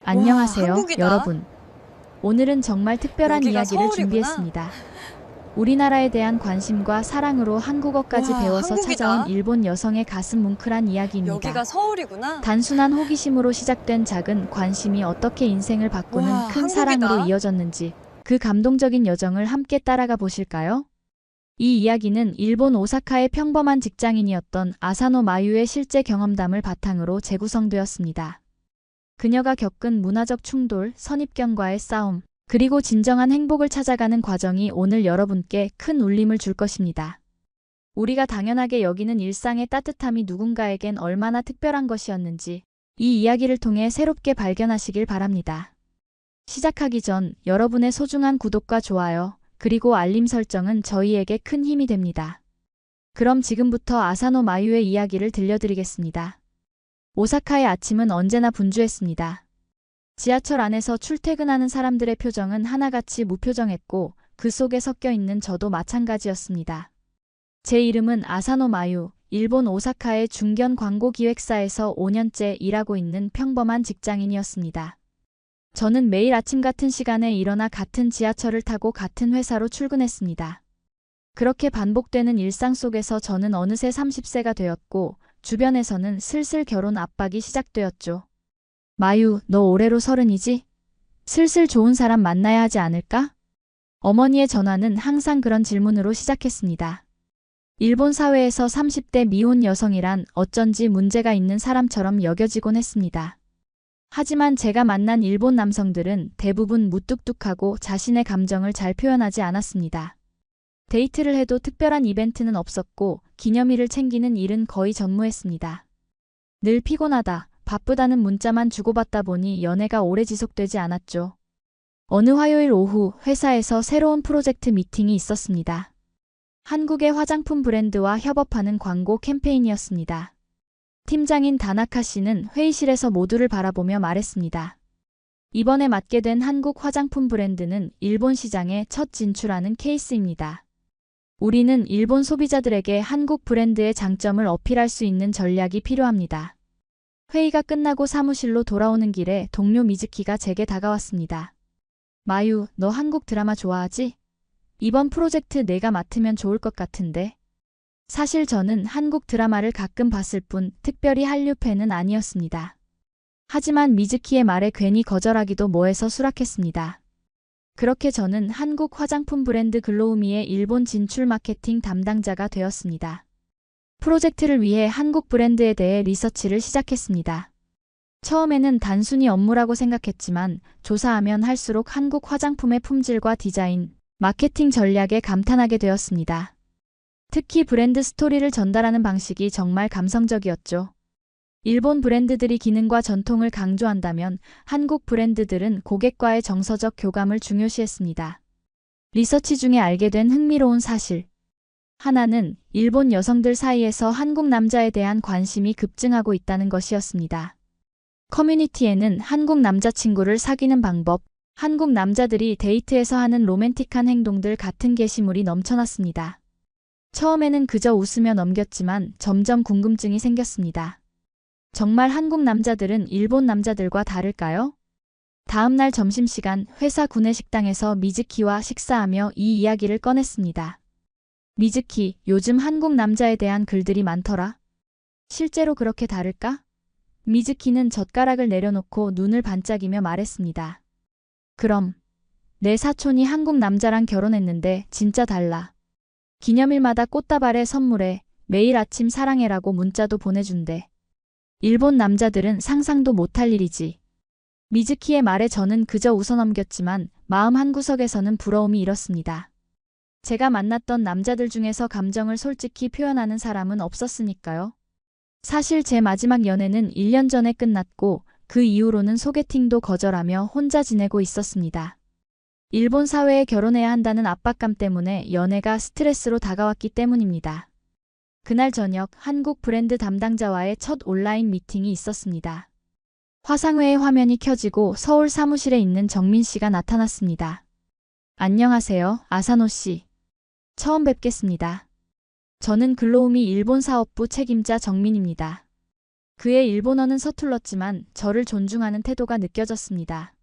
와, 안녕하세요, 한국이다. 여러분. 오늘은 정말 특별한 여기가 이야기를 서울이구나. 준비했습니다. 우리나라에 대한 관심과 사랑으로 한국어까지 와, 배워서 찾아온 한국이다. 일본 여성의 가슴 뭉클한 여기가 이야기입니다. 서울이구나. 단순한 호기심으로 시작된 작은 관심이 어떻게 인생을 와, 바꾸는 큰 사랑으로 한국이다. 이어졌는지 그 감동적인 여정을 함께 따라가 보실까요? 이 이야기는 일본 오사카의 평범한 직장인이었던 아사노 마유의 실제 경험담을 바탕으로 재구성되었습니다. 그녀가 겪은 문화적 충돌, 선입견과의 싸움, 그리고 진정한 행복을 찾아가는 과정이 오늘 여러분께 큰 울림을 줄 것입니다. 우리가 당연하게 여기는 일상의 따뜻함이 누군가에겐 얼마나 특별한 것이었는지 이 이야기를 통해 새롭게 발견하시길 바랍니다. 시작하기 전 여러분의 소중한 구독과 좋아요, 그리고 알림 설정은 저희에게 큰 힘이 됩니다. 그럼 지금부터 아사노 마유의 이야기를 들려드리겠습니다. 오사카의 아침은 언제나 분주했습니다. 지하철 안에서 출퇴근하는 사람들의 표정은 하나같이 무표정했고 그 속에 섞여 있는 저도 마찬가지였습니다. 제 이름은 아사노 마유, 일본 오사카의 중견 광고 기획사에서 5년째 일하고 있는 평범한 직장인이었습니다. 저는 매일 아침 같은 시간에 일어나 같은 지하철을 타고 같은 회사로 출근했습니다. 그렇게 반복되는 일상 속에서 저는 어느새 30세가 되었고 주변에서는 슬슬 결혼 압박이 시작되었죠. 마유, 너 올해로 30이지? 슬슬 좋은 사람 만나야 하지 않을까? 어머니의 전화는 항상 그런 질문으로 시작했습니다. 일본 사회에서 30대 미혼 여성이란 어쩐지 문제가 있는 사람처럼 여겨지곤 했습니다. 하지만 제가 만난 일본 남성들은 대부분 무뚝뚝하고 자신의 감정을 잘 표현하지 않았습니다. 데이트를 해도 특별한 이벤트는 없었고 기념일을 챙기는 일은 거의 전무했습니다. 늘 피곤하다, 바쁘다는 문자만 주고받다 보니 연애가 오래 지속되지 않았죠. 어느 화요일 오후 회사에서 새로운 프로젝트 미팅이 있었습니다. 한국의 화장품 브랜드와 협업하는 광고 캠페인이었습니다. 팀장인 다나카 씨는 회의실에서 모두를 바라보며 말했습니다. 이번에 맡게 된 한국 화장품 브랜드는 일본 시장에 첫 진출하는 케이스입니다. 우리는 일본 소비자들에게 한국 브랜드의 장점을 어필할 수 있는 전략이 필요합니다. 회의가 끝나고 사무실로 돌아오는 길에 동료 미즈키가 제게 다가왔습니다. 마유, 너 한국 드라마 좋아하지? 이번 프로젝트 내가 맡으면 좋을 것 같은데. 사실 저는 한국 드라마를 가끔 봤을 뿐 특별히 한류 팬은 아니었습니다. 하지만 미즈키의 말에 괜히 거절하기도 뭐해서 수락했습니다. 그렇게 저는 한국 화장품 브랜드 글로우미의 일본 진출 마케팅 담당자가 되었습니다. 프로젝트를 위해 한국 브랜드에 대해 리서치를 시작했습니다. 처음에는 단순히 업무라고 생각했지만 조사하면 할수록 한국 화장품의 품질과 디자인, 마케팅 전략에 감탄하게 되었습니다. 특히 브랜드 스토리를 전달하는 방식이 정말 감성적이었죠. 일본 브랜드들이 기능과 전통을 강조한다면 한국 브랜드들은 고객과의 정서적 교감을 중요시했습니다. 리서치 중에 알게 된 흥미로운 사실. 하나는 일본 여성들 사이에서 한국 남자에 대한 관심이 급증하고 있다는 것이었습니다. 커뮤니티에는 한국 남자친구를 사귀는 방법, 한국 남자들이 데이트에서 하는 로맨틱한 행동들 같은 게시물이 넘쳐났습니다. 처음에는 그저 웃으며 넘겼지만 점점 궁금증이 생겼습니다. 정말 한국 남자들은 일본 남자들과 다를까요? 다음 날 점심시간 회사 구내식당에서 미즈키와 식사하며 이 이야기를 꺼냈습니다. 미즈키, 요즘 한국 남자에 대한 글들이 많더라. 실제로 그렇게 다를까? 미즈키는 젓가락을 내려놓고 눈을 반짝이며 말했습니다. 그럼, 내 사촌이 한국 남자랑 결혼했는데 진짜 달라. 기념일마다 꽃다발에 선물해 매일 아침 사랑해라고 문자도 보내준대. 일본 남자들은 상상도 못할 일이지. 미즈키의 말에 저는 그저 웃어넘겼지만 마음 한구석에서는 부러움이 일었습니다. 제가 만났던 남자들 중에서 감정을 솔직히 표현하는 사람은 없었으니까요. 사실 제 마지막 연애는 1년 전에 끝났고 그 이후로는 소개팅도 거절하며 혼자 지내고 있었습니다. 일본 사회에 결혼해야 한다는 압박감 때문에 연애가 스트레스로 다가왔기 때문입니다. 그날 저녁 한국 브랜드 담당자와의 첫 온라인 미팅이 있었습니다. 화상회의 화면이 켜지고 서울 사무실에 있는 정민 씨가 나타났습니다. 안녕하세요, 아사노 씨. 처음 뵙겠습니다. 저는 글로우미 일본 사업부 책임자 정민입니다. 그의 일본어는 서툴렀지만 저를 존중하는 태도가 느껴졌습니다.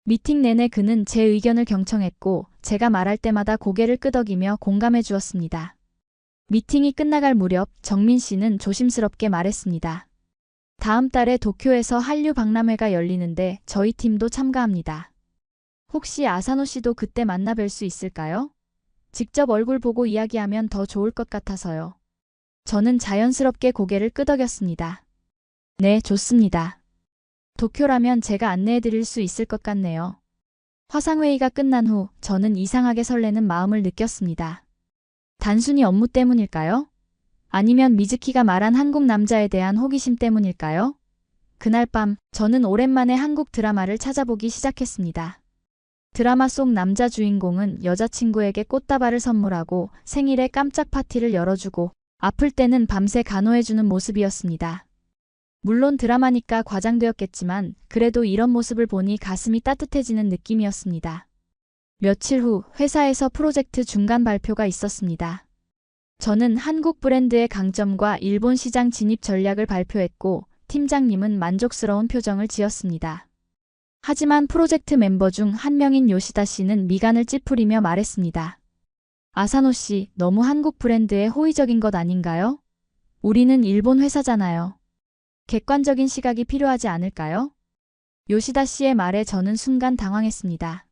미팅 내내 그는 제 의견을 경청했고 제가 말할 때마다 고개를 끄덕이며 공감해 주었습니다. 미팅이 끝나갈 무렵 정민 씨는 조심스럽게 말했습니다. 다음 달에 도쿄에서 한류 박람회가 열리는데 저희 팀도 참가합니다. 혹시 아사노 씨도 그때 만나 뵐 수 있을까요? 직접 얼굴 보고 이야기하면 더 좋을 것 같아서요. 저는 자연스럽게 고개를 끄덕였습니다. 네, 좋습니다. 도쿄라면 제가 안내해 드릴 수 있을 것 같네요. 화상회의가 끝난 후 저는 이상하게 설레는 마음을 느꼈습니다. 단순히 업무 때문일까요? 아니면 미즈키가 말한 한국 남자에 대한 호기심 때문일까요? 그날 밤 저는 오랜만에 한국 드라마를 찾아보기 시작했습니다. 드라마 속 남자 주인공은 여자친구에게 꽃다발을 선물하고 생일에 깜짝 파티를 열어주고 아플 때는 밤새 간호해주는 모습이었습니다. 물론 드라마니까 과장되었겠지만 그래도 이런 모습을 보니 가슴이 따뜻해지는 느낌이었습니다. 며칠 후 회사에서 프로젝트 중간 발표가 있었습니다. 저는 한국 브랜드의 강점과 일본 시장 진입 전략을 발표했고 팀장님은 만족스러운 표정을 지었습니다. 하지만 프로젝트 멤버 중 한 명인 요시다 씨는 미간을 찌푸리며 말했습니다. 아사노 씨, 너무 한국 브랜드에 호의적인 것 아닌가요? 우리는 일본 회사잖아요. 객관적인 시각이 필요하지 않을까요? 요시다 씨의 말에 저는 순간 당황했습니다.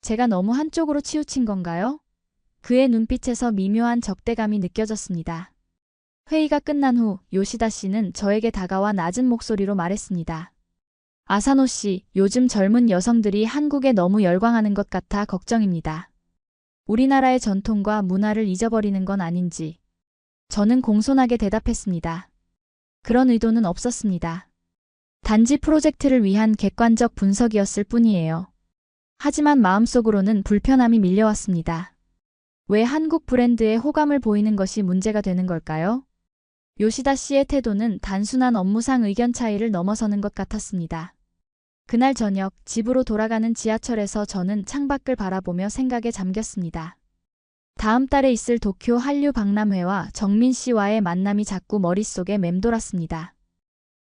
제가 너무 한쪽으로 치우친 건가요? 그의 눈빛에서 미묘한 적대감이 느껴졌습니다. 회의가 끝난 후 요시다 씨는 저에게 다가와 낮은 목소리로 말했습니다. 아사노 씨, 요즘 젊은 여성들이 한국에 너무 열광하는 것 같아 걱정입니다. 우리나라의 전통과 문화를 잊어버리는 건 아닌지. 저는 공손하게 대답했습니다. 그런 의도는 없었습니다. 단지 프로젝트를 위한 객관적 분석이었을 뿐이에요. 하지만 마음속으로는 불편함이 밀려왔습니다. 왜 한국 브랜드에 호감을 보이는 것이 문제가 되는 걸까요? 요시다 씨의 태도는 단순한 업무상 의견 차이를 넘어서는 것 같았습니다. 그날 저녁 집으로 돌아가는 지하철에서 저는 창밖을 바라보며 생각에 잠겼습니다. 다음 달에 있을 도쿄 한류 박람회와 정민 씨와의 만남이 자꾸 머릿속에 맴돌았습니다.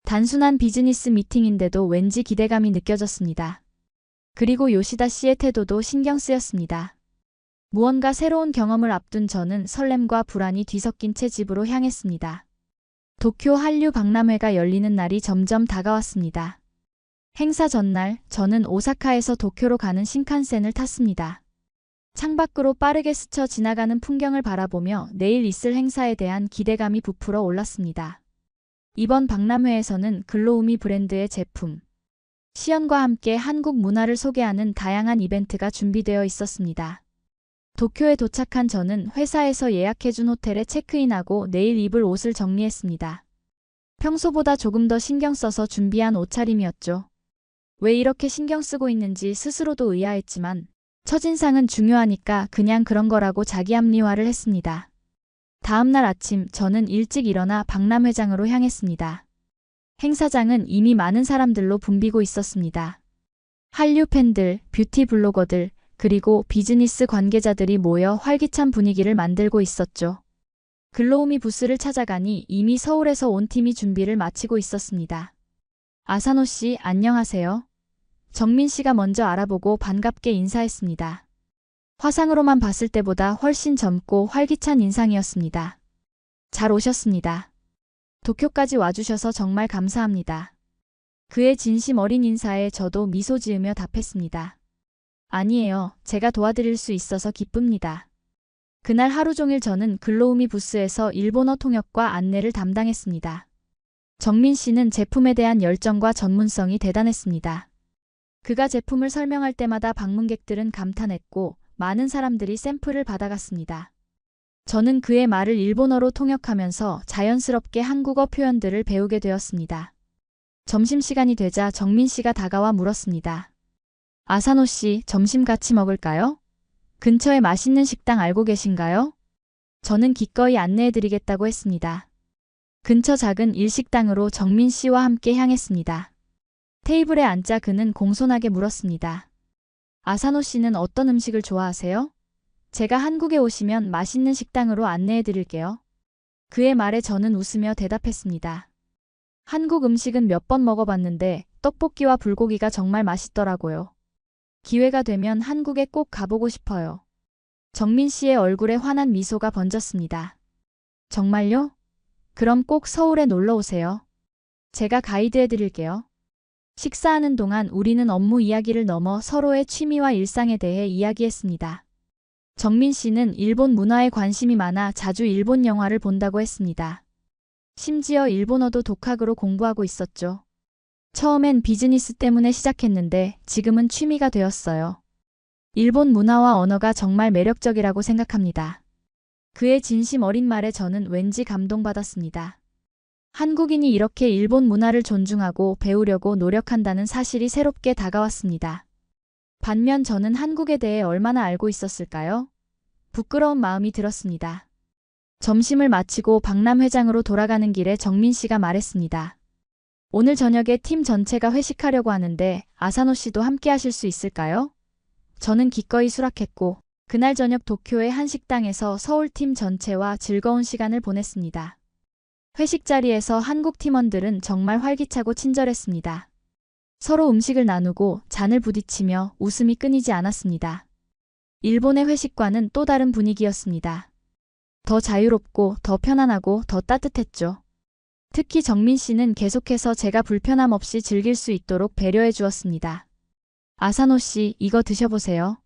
단순한 비즈니스 미팅인데도 왠지 기대감이 느껴졌습니다. 그리고 요시다 씨의 태도도 신경 쓰였습니다. 무언가 새로운 경험을 앞둔 저는 설렘과 불안이 뒤섞인 채 집으로 향했습니다. 도쿄 한류 박람회가 열리는 날이 점점 다가왔습니다. 행사 전날 저는 오사카에서 도쿄로 가는 신칸센을 탔습니다. 창밖으로 빠르게 스쳐 지나가는 풍경을 바라보며 내일 있을 행사에 대한 기대감이 부풀어 올랐습니다. 이번 박람회에서는 글로우미 브랜드의 제품, 시연과 함께 한국 문화를 소개하는 다양한 이벤트가 준비되어 있었습니다. 도쿄에 도착한 저는 회사에서 예약해준 호텔에 체크인하고 내일 입을 옷을 정리했습니다. 평소보다 조금 더 신경 써서 준비한 옷차림이었죠. 왜 이렇게 신경 쓰고 있는지 스스로도 의아했지만 첫인상은 중요하니까 그냥 그런 거라고 자기 합리화를 했습니다. 다음날 아침 저는 일찍 일어나 박람회장으로 향했습니다. 행사장은 이미 많은 사람들로 붐비고 있었습니다. 한류 팬들, 뷰티 블로거들, 그리고 비즈니스 관계자들이 모여 활기찬 분위기를 만들고 있었죠. 글로우미 부스를 찾아가니 이미 서울에서 온 팀이 준비를 마치고 있었습니다. 아사노 씨, 안녕하세요. 정민 씨가 먼저 알아보고 반갑게 인사했습니다. 화상으로만 봤을 때보다 훨씬 젊고 활기찬 인상이었습니다. 잘 오셨습니다. 도쿄까지 와주셔서 정말 감사합니다. 그의 진심 어린 인사에 저도 미소 지으며 답했습니다. 아니에요. 제가 도와드릴 수 있어서 기쁩니다. 그날 하루 종일 저는 글로우미 부스에서 일본어 통역과 안내를 담당했습니다. 정민 씨는 제품에 대한 열정과 전문성이 대단했습니다. 그가 제품을 설명할 때마다 방문객들은 감탄했고 많은 사람들이 샘플을 받아갔습니다. 저는 그의 말을 일본어로 통역하면서 자연스럽게 한국어 표현들을 배우게 되었습니다. 점심시간이 되자 정민 씨가 다가와 물었습니다. 아사노 씨, 점심 같이 먹을까요? 근처에 맛있는 식당 알고 계신가요? 저는 기꺼이 안내해드리겠다고 했습니다. 근처 작은 일식당으로 정민 씨와 함께 향했습니다. 테이블에 앉자 그는 공손하게 물었습니다. 아사노 씨는 어떤 음식을 좋아하세요? 제가 한국에 오시면 맛있는 식당으로 안내해드릴게요. 그의 말에 저는 웃으며 대답했습니다. 한국 음식은 몇 번 먹어봤는데 떡볶이와 불고기가 정말 맛있더라고요. 기회가 되면 한국에 꼭 가보고 싶어요. 정민 씨의 얼굴에 환한 미소가 번졌습니다. 정말요? 그럼 꼭 서울에 놀러 오세요. 제가 가이드해 드릴게요. 식사하는 동안 우리는 업무 이야기를 넘어 서로의 취미와 일상에 대해 이야기했습니다. 정민 씨는 일본 문화에 관심이 많아 자주 일본 영화를 본다고 했습니다. 심지어 일본어도 독학으로 공부하고 있었죠. 처음엔 비즈니스 때문에 시작했는데 지금은 취미가 되었어요. 일본 문화와 언어가 정말 매력적이라고 생각합니다. 그의 진심 어린 말에 저는 왠지 감동받았습니다. 한국인이 이렇게 일본 문화를 존중하고 배우려고 노력한다는 사실이 새롭게 다가왔습니다. 반면 저는 한국에 대해 얼마나 알고 있었을까요? 부끄러운 마음이 들었습니다. 점심을 마치고 박람회장으로 돌아가는 길에 정민 씨가 말했습니다. 오늘 저녁에 팀 전체가 회식하려고 하는데 아사노 씨도 함께 하실 수 있을까요? 저는 기꺼이 수락했고 그날 저녁 도쿄의 한 식당에서 서울팀 전체와 즐거운 시간을 보냈습니다. 회식 자리에서 한국 팀원들은 정말 활기차고 친절했습니다. 서로 음식을 나누고 잔을 부딪히며 웃음이 끊이지 않았습니다. 일본의 회식과는 또 다른 분위기였습니다. 더 자유롭고 더 편안하고 더 따뜻했죠. 특히 정민 씨는 계속해서 제가 불편함 없이 즐길 수 있도록 배려해 주었습니다. 아사노 씨, 이거 드셔보세요.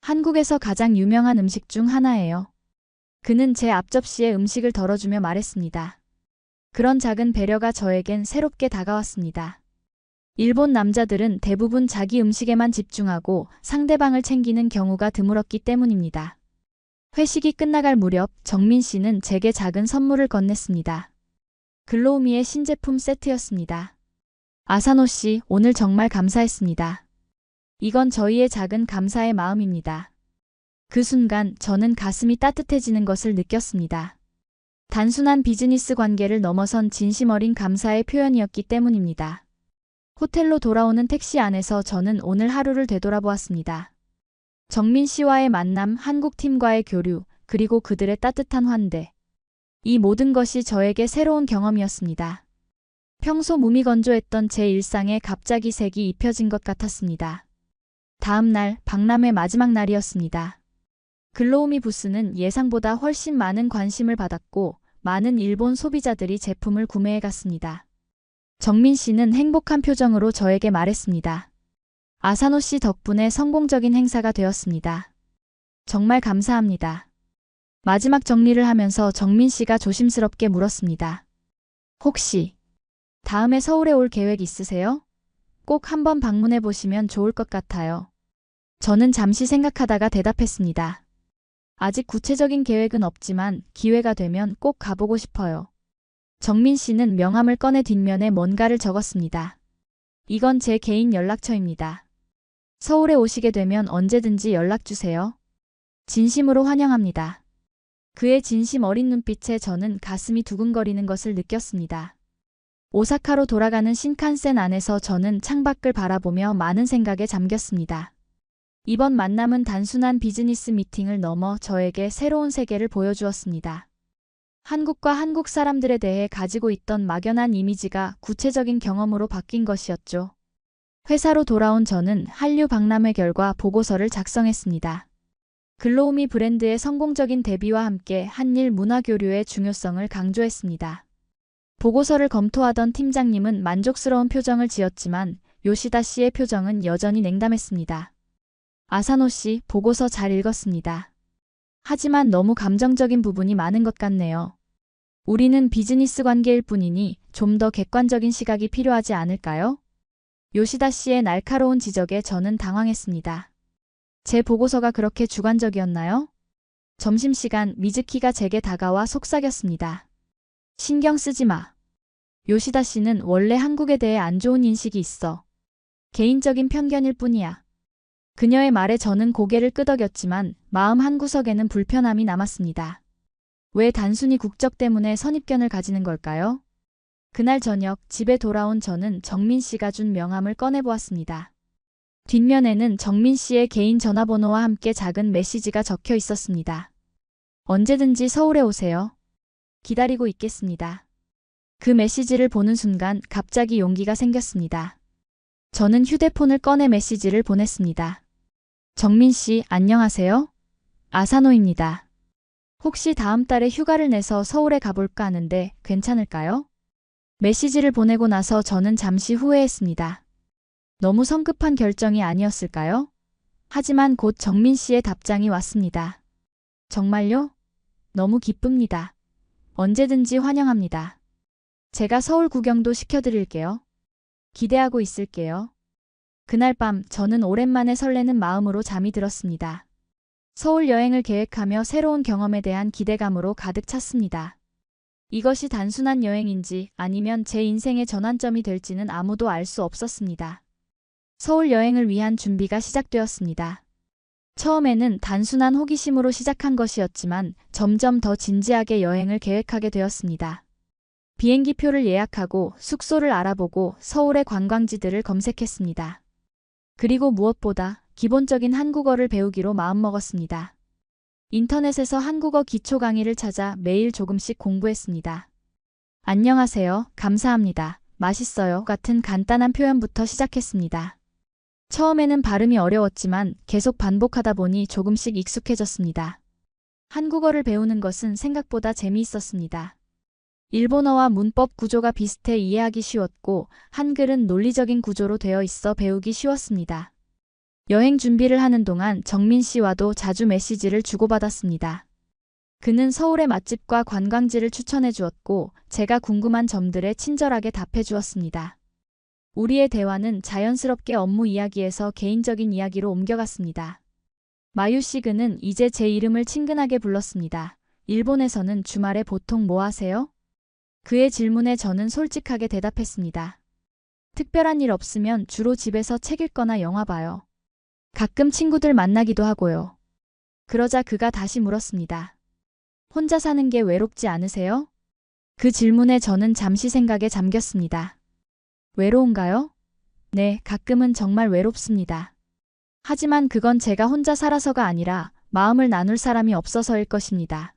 한국에서 가장 유명한 음식 중 하나예요. 그는 제 앞접시에 음식을 덜어주며 말했습니다. 그런 작은 배려가 저에겐 새롭게 다가왔습니다. 일본 남자들은 대부분 자기 음식에만 집중하고 상대방을 챙기는 경우가 드물었기 때문입니다. 회식이 끝나갈 무렵 정민 씨는 제게 작은 선물을 건넸습니다. 글로우미의 신제품 세트였습니다. 아사노 씨, 오늘 정말 감사했습니다. 이건 저희의 작은 감사의 마음입니다. 그 순간 저는 가슴이 따뜻해지는 것을 느꼈습니다. 단순한 비즈니스 관계를 넘어선 진심 어린 감사의 표현이었기 때문입니다. 호텔로 돌아오는 택시 안에서 저는 오늘 하루를 되돌아보았습니다. 정민 씨와의 만남, 한국 팀과의 교류, 그리고 그들의 따뜻한 환대. 이 모든 것이 저에게 새로운 경험이었습니다. 평소 무미건조했던 제 일상에 갑자기 색이 입혀진 것 같았습니다. 다음 날, 박람회 마지막 날이었습니다. 글로우미 부스는 예상보다 훨씬 많은 관심을 받았고 많은 일본 소비자들이 제품을 구매해 갔습니다. 정민 씨는 행복한 표정으로 저에게 말했습니다. 아사노 씨 덕분에 성공적인 행사가 되었습니다. 정말 감사합니다. 마지막 정리를 하면서 정민 씨가 조심스럽게 물었습니다. 혹시 다음에 서울에 올 계획 있으세요? 꼭 한번 방문해 보시면 좋을 것 같아요. 저는 잠시 생각하다가 대답했습니다. 아직 구체적인 계획은 없지만 기회가 되면 꼭 가보고 싶어요. 정민 씨는 명함을 꺼내 뒷면에 뭔가를 적었습니다. 이건 제 개인 연락처입니다. 서울에 오시게 되면 언제든지 연락주세요. 진심으로 환영합니다. 그의 진심 어린 눈빛에 저는 가슴이 두근거리는 것을 느꼈습니다. 오사카로 돌아가는 신칸센 안에서 저는 창밖을 바라보며 많은 생각에 잠겼습니다. 이번 만남은 단순한 비즈니스 미팅을 넘어 저에게 새로운 세계를 보여주었습니다. 한국과 한국 사람들에 대해 가지고 있던 막연한 이미지가 구체적인 경험으로 바뀐 것이었죠. 회사로 돌아온 저는 한류 박람회 결과 보고서를 작성했습니다. 글로우미 브랜드의 성공적인 데뷔와 함께 한일 문화 교류의 중요성을 강조했습니다. 보고서를 검토하던 팀장님은 만족스러운 표정을 지었지만 요시다 씨의 표정은 여전히 냉담했습니다. 아사노 씨, 보고서 잘 읽었습니다. 하지만 너무 감정적인 부분이 많은 것 같네요. 우리는 비즈니스 관계일 뿐이니 좀 더 객관적인 시각이 필요하지 않을까요? 요시다 씨의 날카로운 지적에 저는 당황했습니다. 제 보고서가 그렇게 주관적이었나요? 점심시간 미즈키가 제게 다가와 속삭였습니다. 신경 쓰지 마. 요시다 씨는 원래 한국에 대해 안 좋은 인식이 있어. 개인적인 편견일 뿐이야. 그녀의 말에 저는 고개를 끄덕였지만 마음 한구석에는 불편함이 남았습니다. 왜 단순히 국적 때문에 선입견을 가지는 걸까요? 그날 저녁 집에 돌아온 저는 정민 씨가 준 명함을 꺼내보았습니다. 뒷면에는 정민 씨의 개인 전화번호와 함께 작은 메시지가 적혀 있었습니다. 언제든지 서울에 오세요. 기다리고 있겠습니다. 그 메시지를 보는 순간 갑자기 용기가 생겼습니다. 저는 휴대폰을 꺼내 메시지를 보냈습니다. 정민 씨, 안녕하세요? 아사노입니다. 혹시 다음 달에 휴가를 내서 서울에 가볼까 하는데 괜찮을까요? 메시지를 보내고 나서 저는 잠시 후회했습니다. 너무 성급한 결정이 아니었을까요? 하지만 곧 정민 씨의 답장이 왔습니다. 정말요? 너무 기쁩니다. 언제든지 환영합니다. 제가 서울 구경도 시켜드릴게요. 기대하고 있을게요. 그날 밤 저는 오랜만에 설레는 마음으로 잠이 들었습니다. 서울 여행을 계획하며 새로운 경험에 대한 기대감으로 가득 찼습니다. 이것이 단순한 여행인지 아니면 제 인생의 전환점이 될지는 아무도 알 수 없었습니다. 서울 여행을 위한 준비가 시작되었습니다. 처음에는 단순한 호기심으로 시작한 것이었지만 점점 더 진지하게 여행을 계획하게 되었습니다. 비행기표를 예약하고 숙소를 알아보고 서울의 관광지들을 검색했습니다. 그리고 무엇보다 기본적인 한국어를 배우기로 마음먹었습니다. 인터넷에서 한국어 기초 강의를 찾아 매일 조금씩 공부했습니다. 안녕하세요, 감사합니다, 맛있어요 같은 간단한 표현부터 시작했습니다. 처음에는 발음이 어려웠지만 계속 반복하다 보니 조금씩 익숙해졌습니다. 한국어를 배우는 것은 생각보다 재미있었습니다. 일본어와 문법 구조가 비슷해 이해하기 쉬웠고 한글은 논리적인 구조로 되어 있어 배우기 쉬웠습니다. 여행 준비를 하는 동안 정민 씨와도 자주 메시지를 주고받았습니다. 그는 서울의 맛집과 관광지를 추천해 주었고 제가 궁금한 점들에 친절하게 답해 주었습니다. 우리의 대화는 자연스럽게 업무 이야기에서 개인적인 이야기로 옮겨갔습니다. 마유 씨, 그는 이제 제 이름을 친근하게 불렀습니다. 일본에서는 주말에 보통 뭐 하세요? 그의 질문에 저는 솔직하게 대답했습니다. 특별한 일 없으면 주로 집에서 책 읽거나 영화 봐요. 가끔 친구들 만나기도 하고요. 그러자 그가 다시 물었습니다. 혼자 사는 게 외롭지 않으세요? 그 질문에 저는 잠시 생각에 잠겼습니다. 외로운가요? 네, 가끔은 정말 외롭습니다. 하지만 그건 제가 혼자 살아서가 아니라 마음을 나눌 사람이 없어서일 것입니다.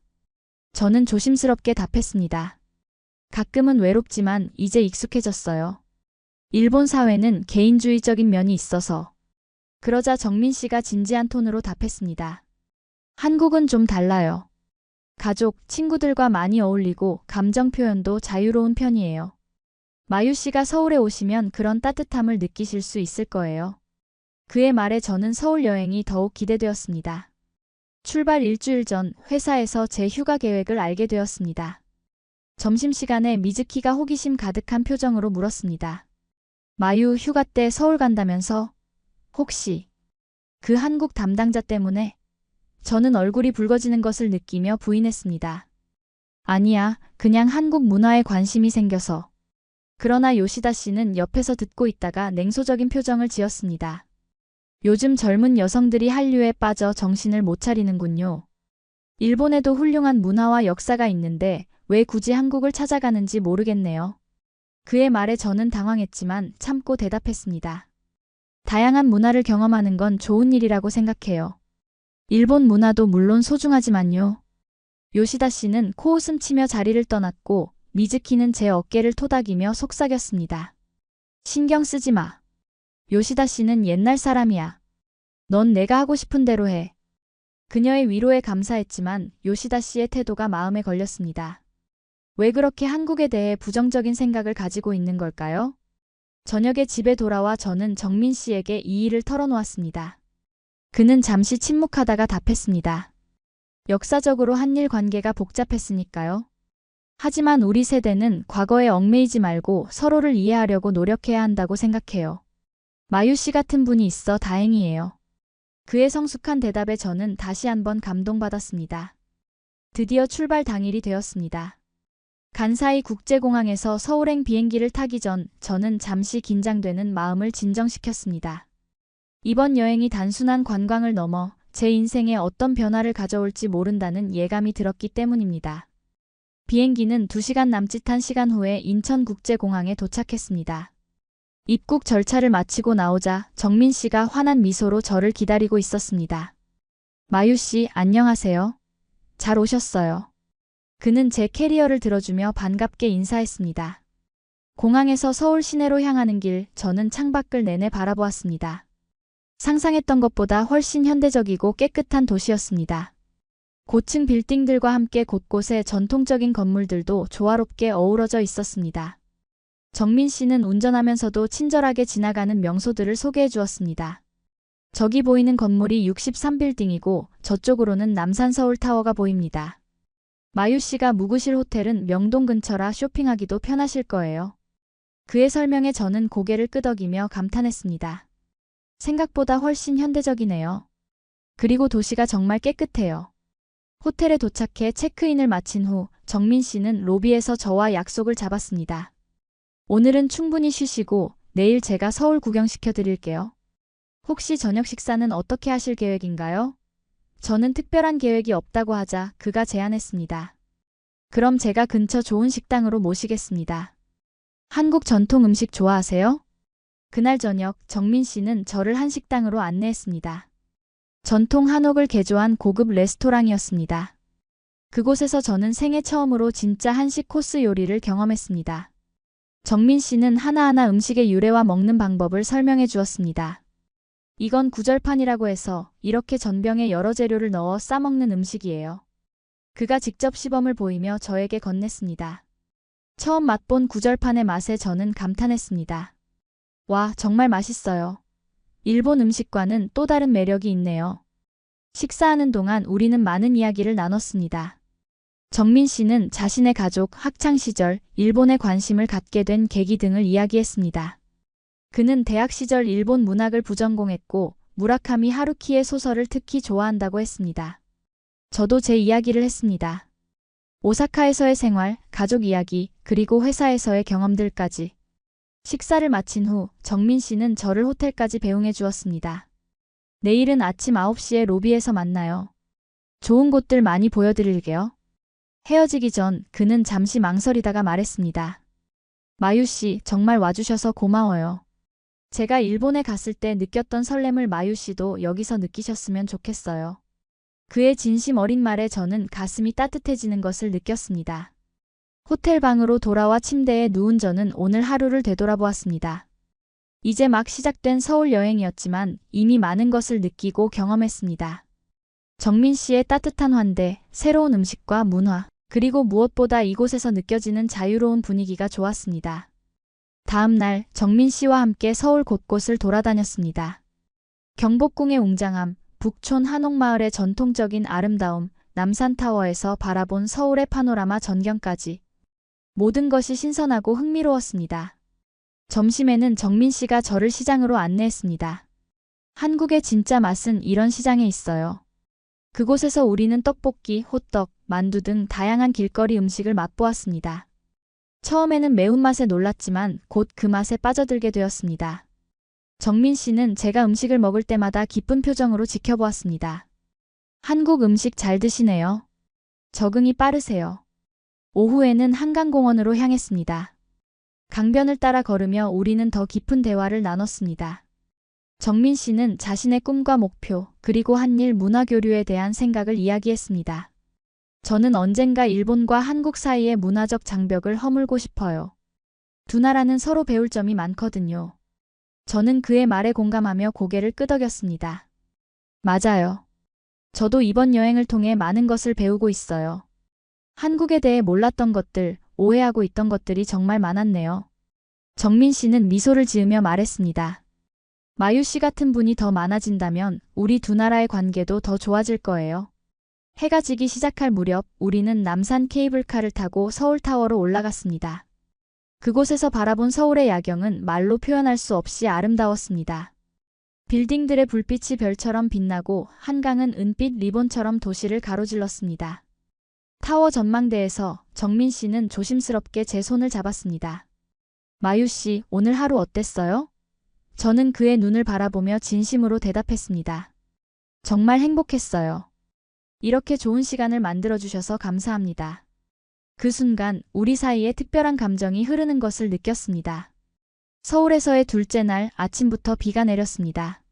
저는 조심스럽게 답했습니다. 가끔은 외롭지만 이제 익숙해졌어요. 일본 사회는 개인주의적인 면이 있어서. 그러자 정민 씨가 진지한 톤으로 답했습니다. 한국은 좀 달라요. 가족, 친구들과 많이 어울리고 감정 표현도 자유로운 편이에요. 마유 씨가 서울에 오시면 그런 따뜻함을 느끼실 수 있을 거예요. 그의 말에 저는 서울 여행이 더욱 기대되었습니다. 출발 일주일 전 회사에서 제 휴가 계획을 알게 되었습니다. 점심시간에 미즈키가 호기심 가득한 표정으로 물었습니다. 마유, 휴가 때 서울 간다면서? 혹시 그 한국 담당자 때문에? 저는 얼굴이 붉어지는 것을 느끼며 부인했습니다. 아니야, 그냥 한국 문화에 관심이 생겨서. 그러나 요시다 씨는 옆에서 듣고 있다가 냉소적인 표정을 지었습니다. 요즘 젊은 여성들이 한류에 빠져 정신을 못 차리는군요. 일본에도 훌륭한 문화와 역사가 있는데 왜 굳이 한국을 찾아가는지 모르겠네요. 그의 말에 저는 당황했지만 참고 대답했습니다. 다양한 문화를 경험하는 건 좋은 일이라고 생각해요. 일본 문화도 물론 소중하지만요. 요시다 씨는 코웃음 치며 자리를 떠났고 미즈키는 제 어깨를 토닥이며 속삭였습니다. 신경 쓰지 마. 요시다 씨는 옛날 사람이야. 넌 내가 하고 싶은 대로 해. 그녀의 위로에 감사했지만 요시다 씨의 태도가 마음에 걸렸습니다. 왜 그렇게 한국에 대해 부정적인 생각을 가지고 있는 걸까요? 저녁에 집에 돌아와 저는 정민 씨에게 이 일을 털어놓았습니다. 그는 잠시 침묵하다가 답했습니다. 역사적으로 한일 관계가 복잡했으니까요. 하지만 우리 세대는 과거에 얽매이지 말고 서로를 이해하려고 노력해야 한다고 생각해요. 마유 씨 같은 분이 있어 다행이에요. 그의 성숙한 대답에 저는 다시 한번 감동받았습니다. 드디어 출발 당일이 되었습니다. 간사이 국제공항에서 서울행 비행기를 타기 전 저는 잠시 긴장되는 마음을 진정시켰습니다. 이번 여행이 단순한 관광을 넘어 제 인생에 어떤 변화를 가져올지 모른다는 예감이 들었기 때문입니다. 비행기는 2시간 남짓한 시간 후에 인천국제공항에 도착했습니다. 입국 절차를 마치고 나오자 정민 씨가 환한 미소로 저를 기다리고 있었습니다. 마유 씨, 안녕하세요. 잘 오셨어요. 그는 제 캐리어를 들어주며 반갑게 인사했습니다. 공항에서 서울 시내로 향하는 길, 저는 창밖을 내내 바라보았습니다. 상상했던 것보다 훨씬 현대적이고 깨끗한 도시였습니다. 고층 빌딩들과 함께 곳곳에 전통적인 건물들도 조화롭게 어우러져 있었습니다. 정민 씨는 운전하면서도 친절하게 지나가는 명소들을 소개해 주었습니다. 저기 보이는 건물이 63빌딩이고 저쪽으로는 남산서울타워가 보입니다. 마유 씨가 묵으실 호텔은 명동 근처라 쇼핑하기도 편하실 거예요. 그의 설명에 저는 고개를 끄덕이며 감탄했습니다. 생각보다 훨씬 현대적이네요. 그리고 도시가 정말 깨끗해요. 호텔에 도착해 체크인을 마친 후 정민 씨는 로비에서 저와 약속을 잡았습니다. 오늘은 충분히 쉬시고 내일 제가 서울 구경시켜 드릴게요. 혹시 저녁 식사는 어떻게 하실 계획인가요? 저는 특별한 계획이 없다고 하자 그가 제안했습니다. 그럼 제가 근처 좋은 식당으로 모시겠습니다. 한국 전통 음식 좋아하세요? 그날 저녁 정민 씨는 저를 한 식당으로 안내했습니다. 전통 한옥을 개조한 고급 레스토랑이었습니다. 그곳에서 저는 생애 처음으로 진짜 한식 코스 요리를 경험했습니다. 정민 씨는 하나하나 음식의 유래와 먹는 방법을 설명해 주었습니다. 이건 구절판이라고 해서 이렇게 전병에 여러 재료를 넣어 싸먹는 음식이에요. 그가 직접 시범을 보이며 저에게 건넸습니다. 처음 맛본 구절판의 맛에 저는 감탄했습니다. 와, 정말 맛있어요. 일본 음식과는 또 다른 매력이 있네요. 식사하는 동안 우리는 많은 이야기를 나눴습니다. 정민 씨는 자신의 가족, 학창시절, 일본에 관심을 갖게 된 계기 등을 이야기했습니다. 그는 대학 시절 일본 문학을 부전공했고 무라카미 하루키의 소설을 특히 좋아한다고 했습니다. 저도 제 이야기를 했습니다. 오사카에서의 생활, 가족 이야기, 그리고 회사에서의 경험들까지. 식사를 마친 후 정민 씨는 저를 호텔까지 배웅해 주었습니다. 내일은 아침 9시에 로비에서 만나요. 좋은 곳들 많이 보여드릴게요. 헤어지기 전 그는 잠시 망설이다가 말했습니다. 마유 씨, 정말 와주셔서 고마워요. 제가 일본에 갔을 때 느꼈던 설렘을 마유 씨도 여기서 느끼셨으면 좋겠어요. 그의 진심 어린 말에 저는 가슴이 따뜻해지는 것을 느꼈습니다. 호텔 방으로 돌아와 침대에 누운 저는 오늘 하루를 되돌아보았습니다. 이제 막 시작된 서울 여행이었지만 이미 많은 것을 느끼고 경험했습니다. 정민 씨의 따뜻한 환대, 새로운 음식과 문화, 그리고 무엇보다 이곳에서 느껴지는 자유로운 분위기가 좋았습니다. 다음 날 정민 씨와 함께 서울 곳곳을 돌아다녔습니다. 경복궁의 웅장함, 북촌 한옥마을의 전통적인 아름다움, 남산타워에서 바라본 서울의 파노라마 전경까지 모든 것이 신선하고 흥미로웠습니다. 점심에는 정민 씨가 저를 시장으로 안내했습니다. 한국의 진짜 맛은 이런 시장에 있어요. 그곳에서 우리는 떡볶이, 호떡, 만두 등 다양한 길거리 음식을 맛보았습니다. 처음에는 매운맛에 놀랐지만 곧 그 맛에 빠져들게 되었습니다. 정민 씨는 제가 음식을 먹을 때마다 기쁜 표정으로 지켜보았습니다. 한국 음식 잘 드시네요. 적응이 빠르세요. 오후에는 한강공원으로 향했습니다. 강변을 따라 걸으며 우리는 더 깊은 대화를 나눴습니다. 정민 씨는 자신의 꿈과 목표, 그리고 한일 문화교류에 대한 생각을 이야기했습니다. 저는 언젠가 일본과 한국 사이의 문화적 장벽을 허물고 싶어요. 두 나라는 서로 배울 점이 많거든요. 저는 그의 말에 공감하며 고개를 끄덕였습니다. 맞아요. 저도 이번 여행을 통해 많은 것을 배우고 있어요. 한국에 대해 몰랐던 것들, 오해하고 있던 것들이 정말 많았네요. 정민 씨는 미소를 지으며 말했습니다. 마유 씨 같은 분이 더 많아진다면 우리 두 나라의 관계도 더 좋아질 거예요. 해가 지기 시작할 무렵 우리는 남산 케이블카를 타고 서울타워로 올라갔습니다. 그곳에서 바라본 서울의 야경은 말로 표현할 수 없이 아름다웠습니다. 빌딩들의 불빛이 별처럼 빛나고 한강은 은빛 리본처럼 도시를 가로질렀습니다. 타워 전망대에서 정민 씨는 조심스럽게 제 손을 잡았습니다. 마유 씨, 오늘 하루 어땠어요? 저는 그의 눈을 바라보며 진심으로 대답했습니다. 정말 행복했어요. 이렇게 좋은 시간을 만들어주셔서 감사합니다. 그 순간 우리 사이에 특별한 감정이 흐르는 것을 느꼈습니다. 서울에서의 둘째 날 아침부터 비가 내렸습니다.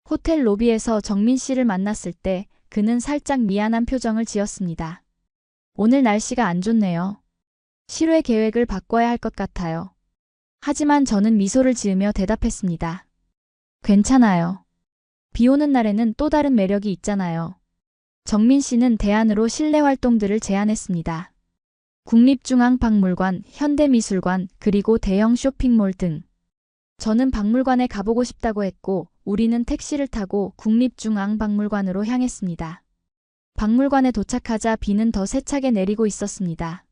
호텔 로비에서 정민 씨를 만났을 때 그는 살짝 미안한 표정을 지었습니다. 오늘 날씨가 안 좋네요. 실외 계획을 바꿔야 할 것 같아요. 하지만 저는 미소를 지으며 대답했습니다. 괜찮아요. 비 오는 날에는 또 다른 매력이 있잖아요. 정민 씨는 대안으로 실내 활동들을 제안했습니다. 국립중앙박물관, 현대미술관, 그리고 대형 쇼핑몰 등. 저는 박물관에 가보고 싶다고 했고, 우리는 택시를 타고 국립중앙박물관으로 향했습니다. 박물관에 도착하자 비는 더 세차게 내리고 있었습니다.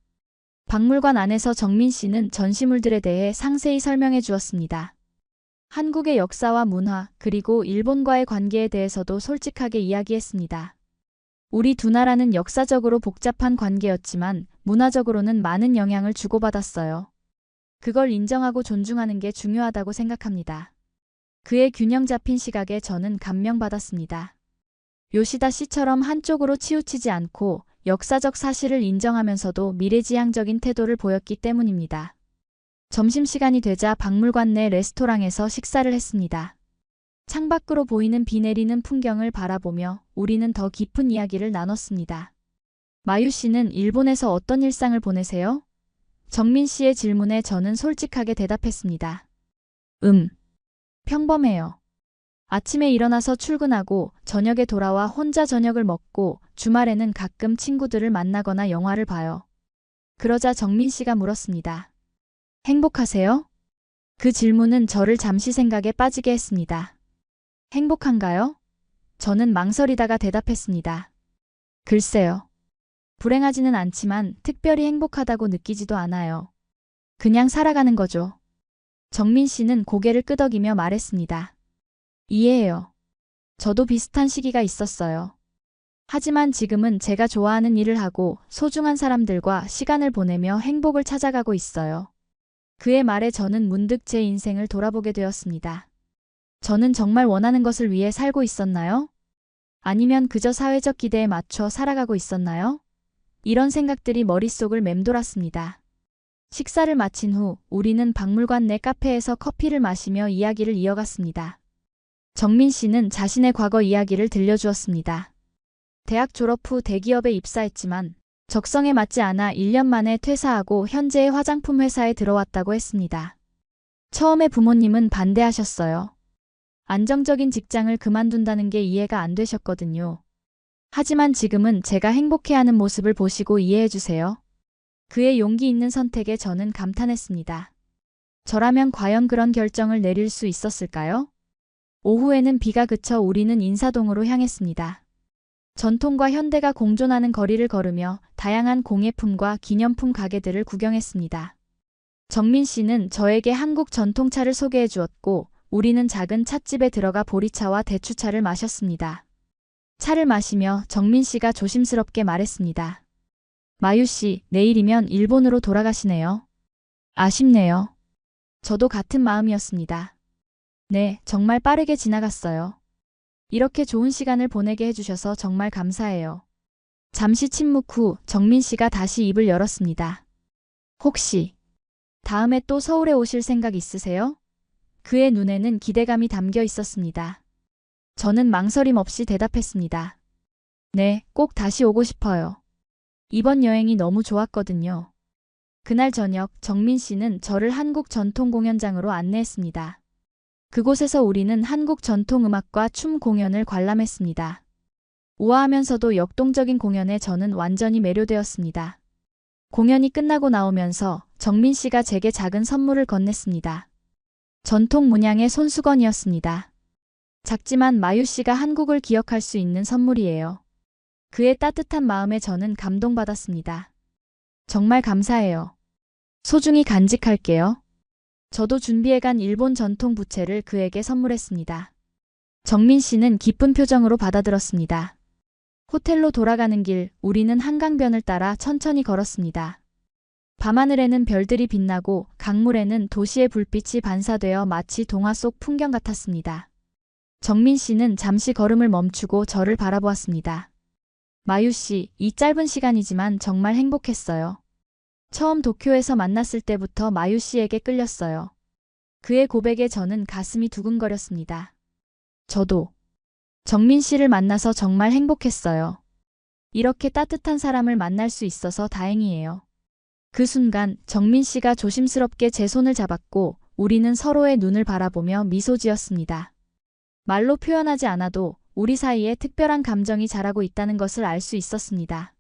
박물관 안에서 정민 씨는 전시물들에 대해 상세히 설명해 주었습니다. 한국의 역사와 문화, 그리고 일본과의 관계에 대해서도 솔직하게 이야기했습니다. 우리 두 나라는 역사적으로 복잡한 관계였지만 문화적으로는 많은 영향을 주고받았어요. 그걸 인정하고 존중하는 게 중요하다고 생각합니다. 그의 균형 잡힌 시각에 저는 감명받았습니다. 요시다 씨처럼 한쪽으로 치우치지 않고 역사적 사실을 인정하면서도 미래지향적인 태도를 보였기 때문입니다. 점심시간이 되자 박물관 내 레스토랑에서 식사를 했습니다. 창밖으로 보이는 비 내리는 풍경을 바라보며 우리는 더 깊은 이야기를 나눴습니다. 마유 씨는 일본에서 어떤 일상을 보내세요? 정민 씨의 질문에 저는 솔직하게 대답했습니다. 평범해요. 아침에 일어나서 출근하고 저녁에 돌아와 혼자 저녁을 먹고 주말에는 가끔 친구들을 만나거나 영화를 봐요. 그러자 정민 씨가 물었습니다. 행복하세요? 그 질문은 저를 잠시 생각에 빠지게 했습니다. 행복한가요? 저는 망설이다가 대답했습니다. 글쎄요. 불행하지는 않지만 특별히 행복하다고 느끼지도 않아요. 그냥 살아가는 거죠. 정민 씨는 고개를 끄덕이며 말했습니다. 이해해요. 저도 비슷한 시기가 있었어요. 하지만 지금은 제가 좋아하는 일을 하고 소중한 사람들과 시간을 보내며 행복을 찾아가고 있어요. 그의 말에 저는 문득 제 인생을 돌아보게 되었습니다. 저는 정말 원하는 것을 위해 살고 있었나요? 아니면 그저 사회적 기대에 맞춰 살아가고 있었나요? 이런 생각들이 머릿속을 맴돌았습니다. 식사를 마친 후 우리는 박물관 내 카페에서 커피를 마시며 이야기를 이어갔습니다. 정민 씨는 자신의 과거 이야기를 들려주었습니다. 대학 졸업 후 대기업에 입사했지만 적성에 맞지 않아 1년 만에 퇴사하고 현재의 화장품 회사에 들어왔다고 했습니다. 처음에 부모님은 반대하셨어요. 안정적인 직장을 그만둔다는 게 이해가 안 되셨거든요. 하지만 지금은 제가 행복해하는 모습을 보시고 이해해 주세요. 그의 용기 있는 선택에 저는 감탄했습니다. 저라면 과연 그런 결정을 내릴 수 있었을까요? 오후에는 비가 그쳐 우리는 인사동으로 향했습니다. 전통과 현대가 공존하는 거리를 걸으며 다양한 공예품과 기념품 가게들을 구경했습니다. 정민 씨는 저에게 한국 전통차를 소개해 주었고 우리는 작은 찻집에 들어가 보리차와 대추차를 마셨습니다. 차를 마시며 정민 씨가 조심스럽게 말했습니다. 마유 씨, 내일이면 일본으로 돌아가시네요. 아쉽네요. 저도 같은 마음이었습니다. 네, 정말 빠르게 지나갔어요. 이렇게 좋은 시간을 보내게 해주셔서 정말 감사해요. 잠시 침묵 후 정민 씨가 다시 입을 열었습니다. 혹시 다음에 또 서울에 오실 생각 있으세요? 그의 눈에는 기대감이 담겨 있었습니다. 저는 망설임 없이 대답했습니다. 네, 꼭 다시 오고 싶어요. 이번 여행이 너무 좋았거든요. 그날 저녁 정민 씨는 저를 한국 전통 공연장으로 안내했습니다. 그곳에서 우리는 한국 전통음악과 춤 공연을 관람했습니다. 우아하면서도 역동적인 공연에 저는 완전히 매료되었습니다. 공연이 끝나고 나오면서 정민 씨가 제게 작은 선물을 건넸습니다. 전통 문양의 손수건이었습니다. 작지만 마유 씨가 한국을 기억할 수 있는 선물이에요. 그의 따뜻한 마음에 저는 감동받았습니다. 정말 감사해요. 소중히 간직할게요. 저도 준비해간 일본 전통 부채를 그에게 선물했습니다. 정민 씨는 기쁜 표정으로 받아들었습니다. 호텔로 돌아가는 길 우리는 한강변을 따라 천천히 걸었습니다. 밤하늘에는 별들이 빛나고 강물에는 도시의 불빛이 반사되어 마치 동화 속 풍경 같았습니다. 정민 씨는 잠시 걸음을 멈추고 저를 바라보았습니다. 마유 씨, 이 짧은 시간이지만 정말 행복했어요. 처음 도쿄에서 만났을 때부터 마유 씨에게 끌렸어요. 그의 고백에 저는 가슴이 두근거렸습니다. 저도 정민 씨를 만나서 정말 행복했어요. 이렇게 따뜻한 사람을 만날 수 있어서 다행이에요. 그 순간 정민 씨가 조심스럽게 제 손을 잡았고 우리는 서로의 눈을 바라보며 미소 지었습니다. 말로 표현하지 않아도 우리 사이에 특별한 감정이 자라고 있다는 것을 알 수 있었습니다.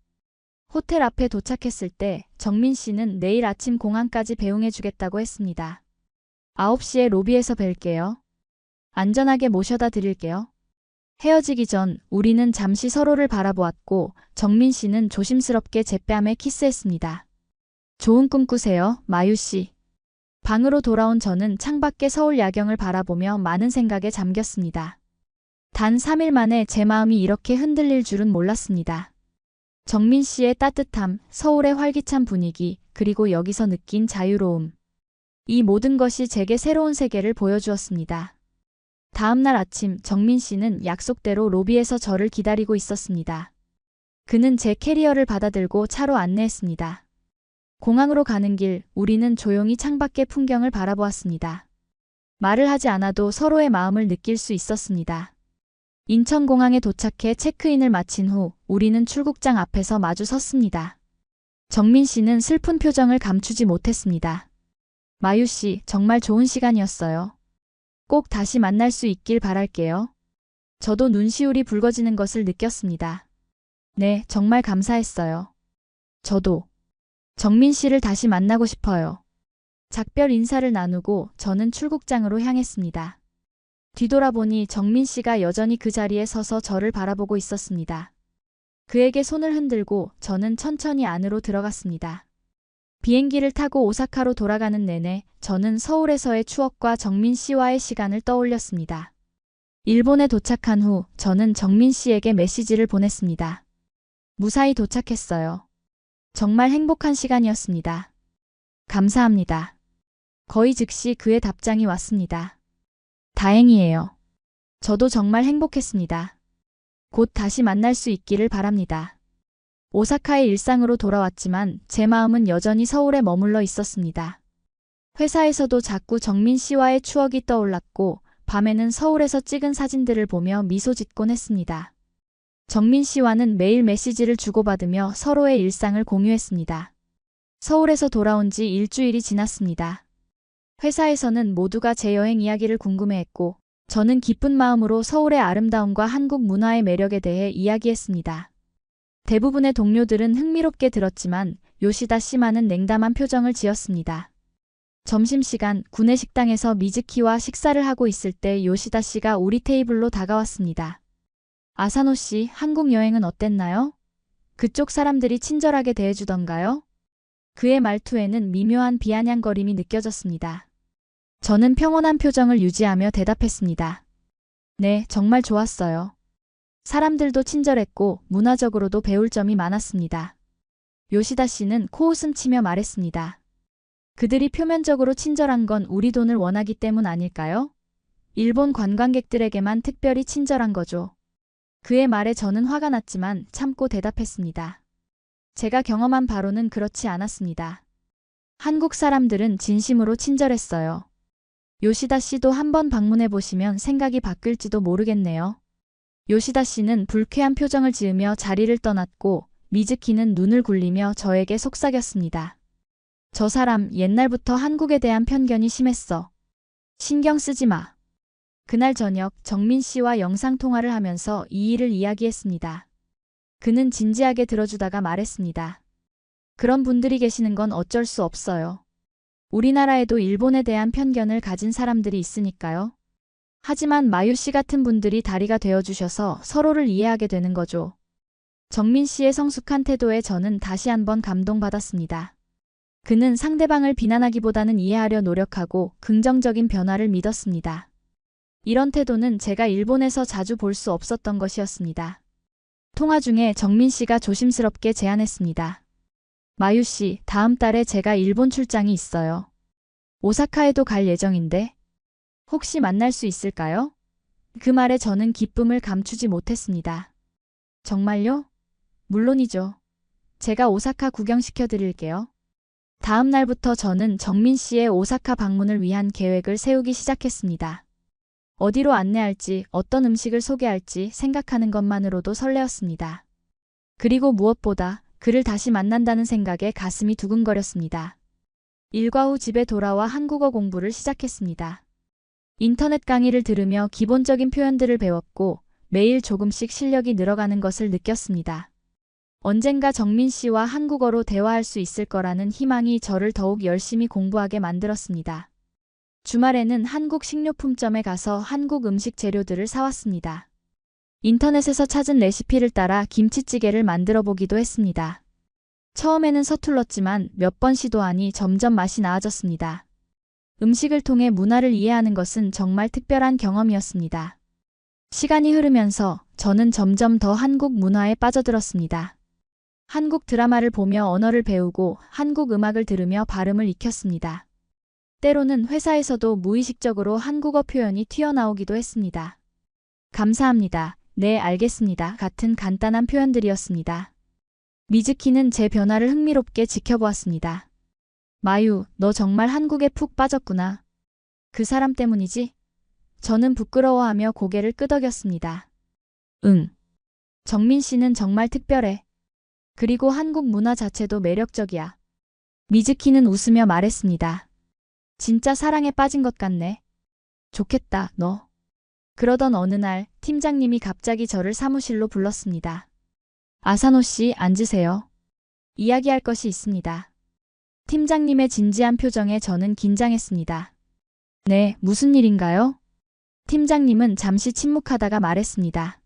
호텔 앞에 도착했을 때 정민 씨는 내일 아침 공항까지 배웅해 주겠다고 했습니다. 9시에 로비에서 뵐게요. 안전하게 모셔다 드릴게요. 헤어지기 전 우리는 잠시 서로를 바라보았고 정민 씨는 조심스럽게 제 뺨에 키스했습니다. 좋은 꿈 꾸세요, 마유 씨. 방으로 돌아온 저는 창밖의 서울 야경을 바라보며 많은 생각에 잠겼습니다. 단 3일 만에 제 마음이 이렇게 흔들릴 줄은 몰랐습니다. 정민 씨의 따뜻함, 서울의 활기찬 분위기, 그리고 여기서 느낀 자유로움. 이 모든 것이 제게 새로운 세계를 보여주었습니다. 다음 날 아침 정민 씨는 약속대로 로비에서 저를 기다리고 있었습니다. 그는 제 캐리어를 받아들고 차로 안내했습니다. 공항으로 가는 길 우리는 조용히 창밖의 풍경을 바라보았습니다. 말을 하지 않아도 서로의 마음을 느낄 수 있었습니다. 인천공항에 도착해 체크인을 마친 후 우리는 출국장 앞에서 마주 섰습니다. 정민 씨는 슬픈 표정을 감추지 못했습니다. 마유 씨, 정말 좋은 시간이었어요. 꼭 다시 만날 수 있길 바랄게요. 저도 눈시울이 붉어지는 것을 느꼈습니다. 네, 정말 감사했어요. 저도 정민 씨를 다시 만나고 싶어요. 작별 인사를 나누고 저는 출국장으로 향했습니다. 뒤돌아보니 정민 씨가 여전히 그 자리에 서서 저를 바라보고 있었습니다. 그에게 손을 흔들고 저는 천천히 안으로 들어갔습니다. 비행기를 타고 오사카로 돌아가는 내내 저는 서울에서의 추억과 정민 씨와의 시간을 떠올렸습니다. 일본에 도착한 후 저는 정민 씨에게 메시지를 보냈습니다. 무사히 도착했어요. 정말 행복한 시간이었습니다. 감사합니다. 거의 즉시 그의 답장이 왔습니다. 다행이에요. 저도 정말 행복했습니다. 곧 다시 만날 수 있기를 바랍니다. 오사카의 일상으로 돌아왔지만 제 마음은 여전히 서울에 머물러 있었습니다. 회사에서도 자꾸 정민 씨와의 추억이 떠올랐고 밤에는 서울에서 찍은 사진들을 보며 미소 짓곤 했습니다. 정민 씨와는 매일 메시지를 주고받으며 서로의 일상을 공유했습니다. 서울에서 돌아온 지 일주일이 지났습니다. 회사에서는 모두가 제 여행 이야기를 궁금해했고 저는 기쁜 마음으로 서울의 아름다움과 한국 문화의 매력에 대해 이야기했습니다. 대부분의 동료들은 흥미롭게 들었지만 요시다 씨만은 냉담한 표정을 지었습니다. 점심시간 구내식당에서 미즈키와 식사를 하고 있을 때 요시다 씨가 우리 테이블로 다가왔습니다. 아사노 씨, 한국 여행은 어땠나요? 그쪽 사람들이 친절하게 대해주던가요? 그의 말투에는 미묘한 비아냥거림이 느껴졌습니다. 저는 평온한 표정을 유지하며 대답했습니다. 네, 정말 좋았어요. 사람들도 친절했고 문화적으로도 배울 점이 많았습니다. 요시다 씨는 코웃음 치며 말했습니다. 그들이 표면적으로 친절한 건 우리 돈을 원하기 때문 아닐까요? 일본 관광객들에게만 특별히 친절한 거죠. 그의 말에 저는 화가 났지만 참고 대답했습니다. 제가 경험한 바로는 그렇지 않았습니다. 한국 사람들은 진심으로 친절했어요. 요시다 씨도 한번 방문해 보시면 생각이 바뀔지도 모르겠네요. 요시다 씨는 불쾌한 표정을 지으며 자리를 떠났고 미즈키는 눈을 굴리며 저에게 속삭였습니다. 저 사람 옛날부터 한국에 대한 편견이 심했어. 신경 쓰지 마. 그날 저녁 정민 씨와 영상통화를 하면서 이 일을 이야기했습니다. 그는 진지하게 들어주다가 말했습니다. 그런 분들이 계시는 건 어쩔 수 없어요. 우리나라에도 일본에 대한 편견을 가진 사람들이 있으니까요. 하지만 마유 씨 같은 분들이 다리가 되어주셔서 서로를 이해하게 되는 거죠. 정민 씨의 성숙한 태도에 저는 다시 한번 감동받았습니다. 그는 상대방을 비난하기보다는 이해하려 노력하고 긍정적인 변화를 믿었습니다. 이런 태도는 제가 일본에서 자주 볼 수 없었던 것이었습니다. 통화 중에 정민 씨가 조심스럽게 제안했습니다. 마유 씨, 다음 달에 제가 일본 출장이 있어요. 오사카에도 갈 예정인데 혹시 만날 수 있을까요? 그 말에 저는 기쁨을 감추지 못했습니다. 정말요? 물론이죠. 제가 오사카 구경시켜 드릴게요. 다음 날부터 저는 정민 씨의 오사카 방문을 위한 계획을 세우기 시작했습니다. 어디로 안내할지, 어떤 음식을 소개할지 생각하는 것만으로도 설레었습니다. 그리고 무엇보다 그를 다시 만난다는 생각에 가슴이 두근거렸습니다. 일과 후 집에 돌아와 한국어 공부를 시작했습니다. 인터넷 강의를 들으며 기본적인 표현들을 배웠고 매일 조금씩 실력이 늘어가는 것을 느꼈습니다. 언젠가 정민 씨와 한국어로 대화할 수 있을 거라는 희망이 저를 더욱 열심히 공부하게 만들었습니다. 주말에는 한국 식료품점에 가서 한국 음식 재료들을 사왔습니다. 인터넷에서 찾은 레시피를 따라 김치찌개를 만들어 보기도 했습니다. 처음에는 서툴렀지만 몇 번 시도하니 점점 맛이 나아졌습니다. 음식을 통해 문화를 이해하는 것은 정말 특별한 경험이었습니다. 시간이 흐르면서 저는 점점 더 한국 문화에 빠져들었습니다. 한국 드라마를 보며 언어를 배우고 한국 음악을 들으며 발음을 익혔습니다. 때로는 회사에서도 무의식적으로 한국어 표현이 튀어나오기도 했습니다. 감사합니다. 네, 알겠습니다. 같은 간단한 표현들이었습니다. 미즈키는 제 변화를 흥미롭게 지켜보았습니다. 마유, 너 정말 한국에 푹 빠졌구나. 그 사람 때문이지? 저는 부끄러워하며 고개를 끄덕였습니다. 응. 정민 씨는 정말 특별해. 그리고 한국 문화 자체도 매력적이야. 미즈키는 웃으며 말했습니다. 진짜 사랑에 빠진 것 같네. 좋겠다, 너. 그러던 어느 날 팀장님이 갑자기 저를 사무실로 불렀습니다. 아사노 씨, 앉으세요. 이야기할 것이 있습니다. 팀장님의 진지한 표정에 저는 긴장했습니다. 네, 무슨 일인가요? 팀장님은 잠시 침묵하다가 말했습니다.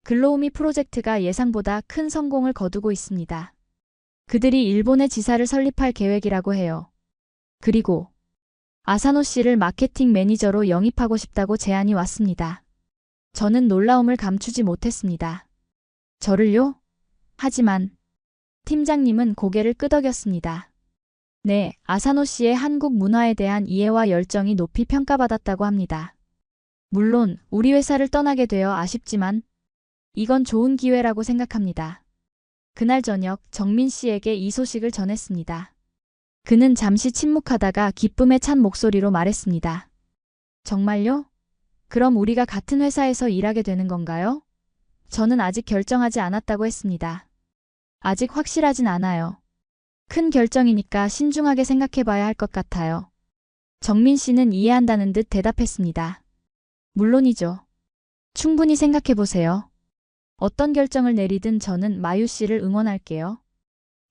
글로우미 프로젝트가 예상보다 큰 성공을 거두고 있습니다. 그들이 일본의 지사를 설립할 계획이라고 해요. 그리고 아사노 씨를 마케팅 매니저로 영입하고 싶다고 제안이 왔습니다. 저는 놀라움을 감추지 못했습니다. 저를요? 하지만 팀장님은 고개를 끄덕였습니다. 네, 아사노 씨의 한국 문화에 대한 이해와 열정이 높이 평가받았다고 합니다. 물론 우리 회사를 떠나게 되어 아쉽지만 이건 좋은 기회라고 생각합니다. 그날 저녁 정민 씨에게 이 소식을 전했습니다. 그는 잠시 침묵하다가 기쁨에 찬 목소리로 말했습니다. 정말요? 그럼 우리가 같은 회사에서 일하게 되는 건가요? 저는 아직 결정하지 않았다고 했습니다. 아직 확실하진 않아요. 큰 결정이니까 신중하게 생각해봐야 할 것 같아요. 정민 씨는 이해한다는 듯 대답했습니다. 물론이죠. 충분히 생각해보세요. 어떤 결정을 내리든 저는 마유 씨를 응원할게요.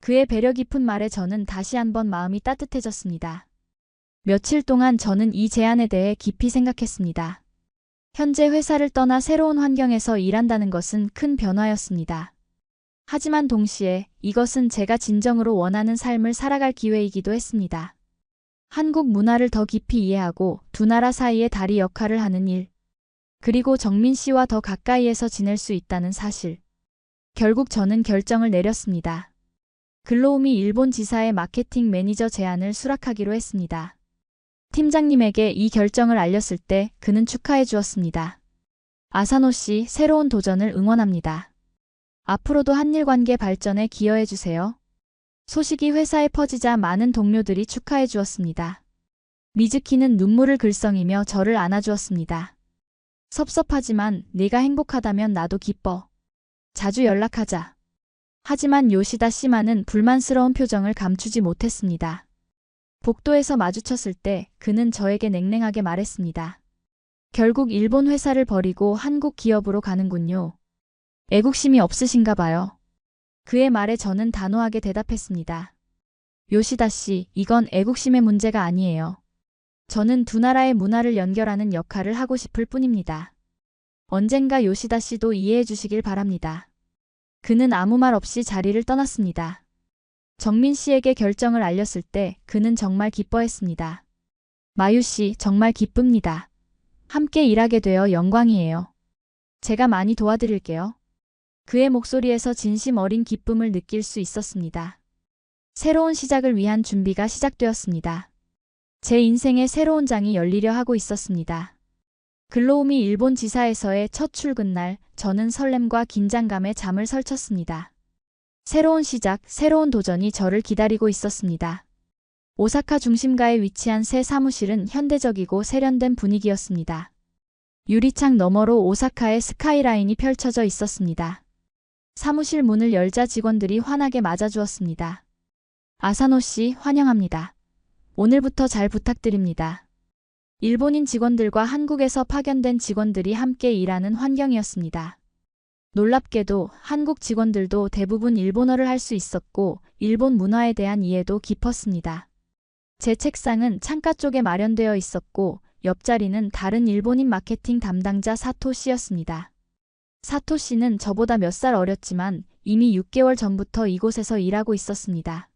그의 배려 깊은 말에 저는 다시 한번 마음이 따뜻해졌습니다. 며칠 동안 저는 이 제안에 대해 깊이 생각했습니다. 현재 회사를 떠나 새로운 환경에서 일한다는 것은 큰 변화였습니다. 하지만 동시에 이것은 제가 진정으로 원하는 삶을 살아갈 기회이기도 했습니다. 한국 문화를 더 깊이 이해하고 두 나라 사이의 다리 역할을 하는 일. 그리고 정민 씨와 더 가까이에서 지낼 수 있다는 사실. 결국 저는 결정을 내렸습니다. 글로우미 일본 지사의 마케팅 매니저 제안을 수락하기로 했습니다. 팀장님에게 이 결정을 알렸을 때 그는 축하해 주었습니다. 아사노 씨, 새로운 도전을 응원합니다. 앞으로도 한일 관계 발전에 기여해 주세요. 소식이 회사에 퍼지자 많은 동료들이 축하해 주었습니다. 미즈키는 눈물을 글썽이며 저를 안아주었습니다. 섭섭하지만 네가 행복하다면 나도 기뻐. 자주 연락하자. 하지만 요시다 시마는 불만스러운 표정을 감추지 못했습니다. 복도에서 마주쳤을 때 그는 저에게 냉랭하게 말했습니다. 결국 일본 회사를 버리고 한국 기업으로 가는군요. 애국심이 없으신가 봐요. 그의 말에 저는 단호하게 대답했습니다. 요시다 씨, 이건 애국심의 문제가 아니에요. 저는 두 나라의 문화를 연결하는 역할을 하고 싶을 뿐입니다. 언젠가 요시다 씨도 이해해 주시길 바랍니다. 그는 아무 말 없이 자리를 떠났습니다. 정민 씨에게 결정을 알렸을 때 그는 정말 기뻐했습니다. 마유 씨, 정말 기쁩니다. 함께 일하게 되어 영광이에요. 제가 많이 도와드릴게요. 그의 목소리에서 진심 어린 기쁨을 느낄 수 있었습니다. 새로운 시작을 위한 준비가 시작되었습니다. 제 인생의 새로운 장이 열리려 하고 있었습니다. 글로우미 일본 지사에서의 첫 출근 날, 저는 설렘과 긴장감에 잠을 설쳤습니다. 새로운 시작, 새로운 도전이 저를 기다리고 있었습니다. 오사카 중심가에 위치한 새 사무실은 현대적이고 세련된 분위기였습니다. 유리창 너머로 오사카의 스카이라인이 펼쳐져 있었습니다. 사무실 문을 열자 직원들이 환하게 맞아주었습니다. 아사노 씨, 환영합니다. 오늘부터 잘 부탁드립니다. 일본인 직원들과 한국에서 파견된 직원들이 함께 일하는 환경이었습니다. 놀랍게도 한국 직원들도 대부분 일본어를 할 수 있었고 일본 문화에 대한 이해도 깊었습니다. 제 책상은 창가 쪽에 마련되어 있었고 옆자리는 다른 일본인 마케팅 담당자 사토 씨였습니다. 사토 씨는 저보다 몇 살 어렸지만 이미 6개월 전부터 이곳에서 일하고 있었습니다.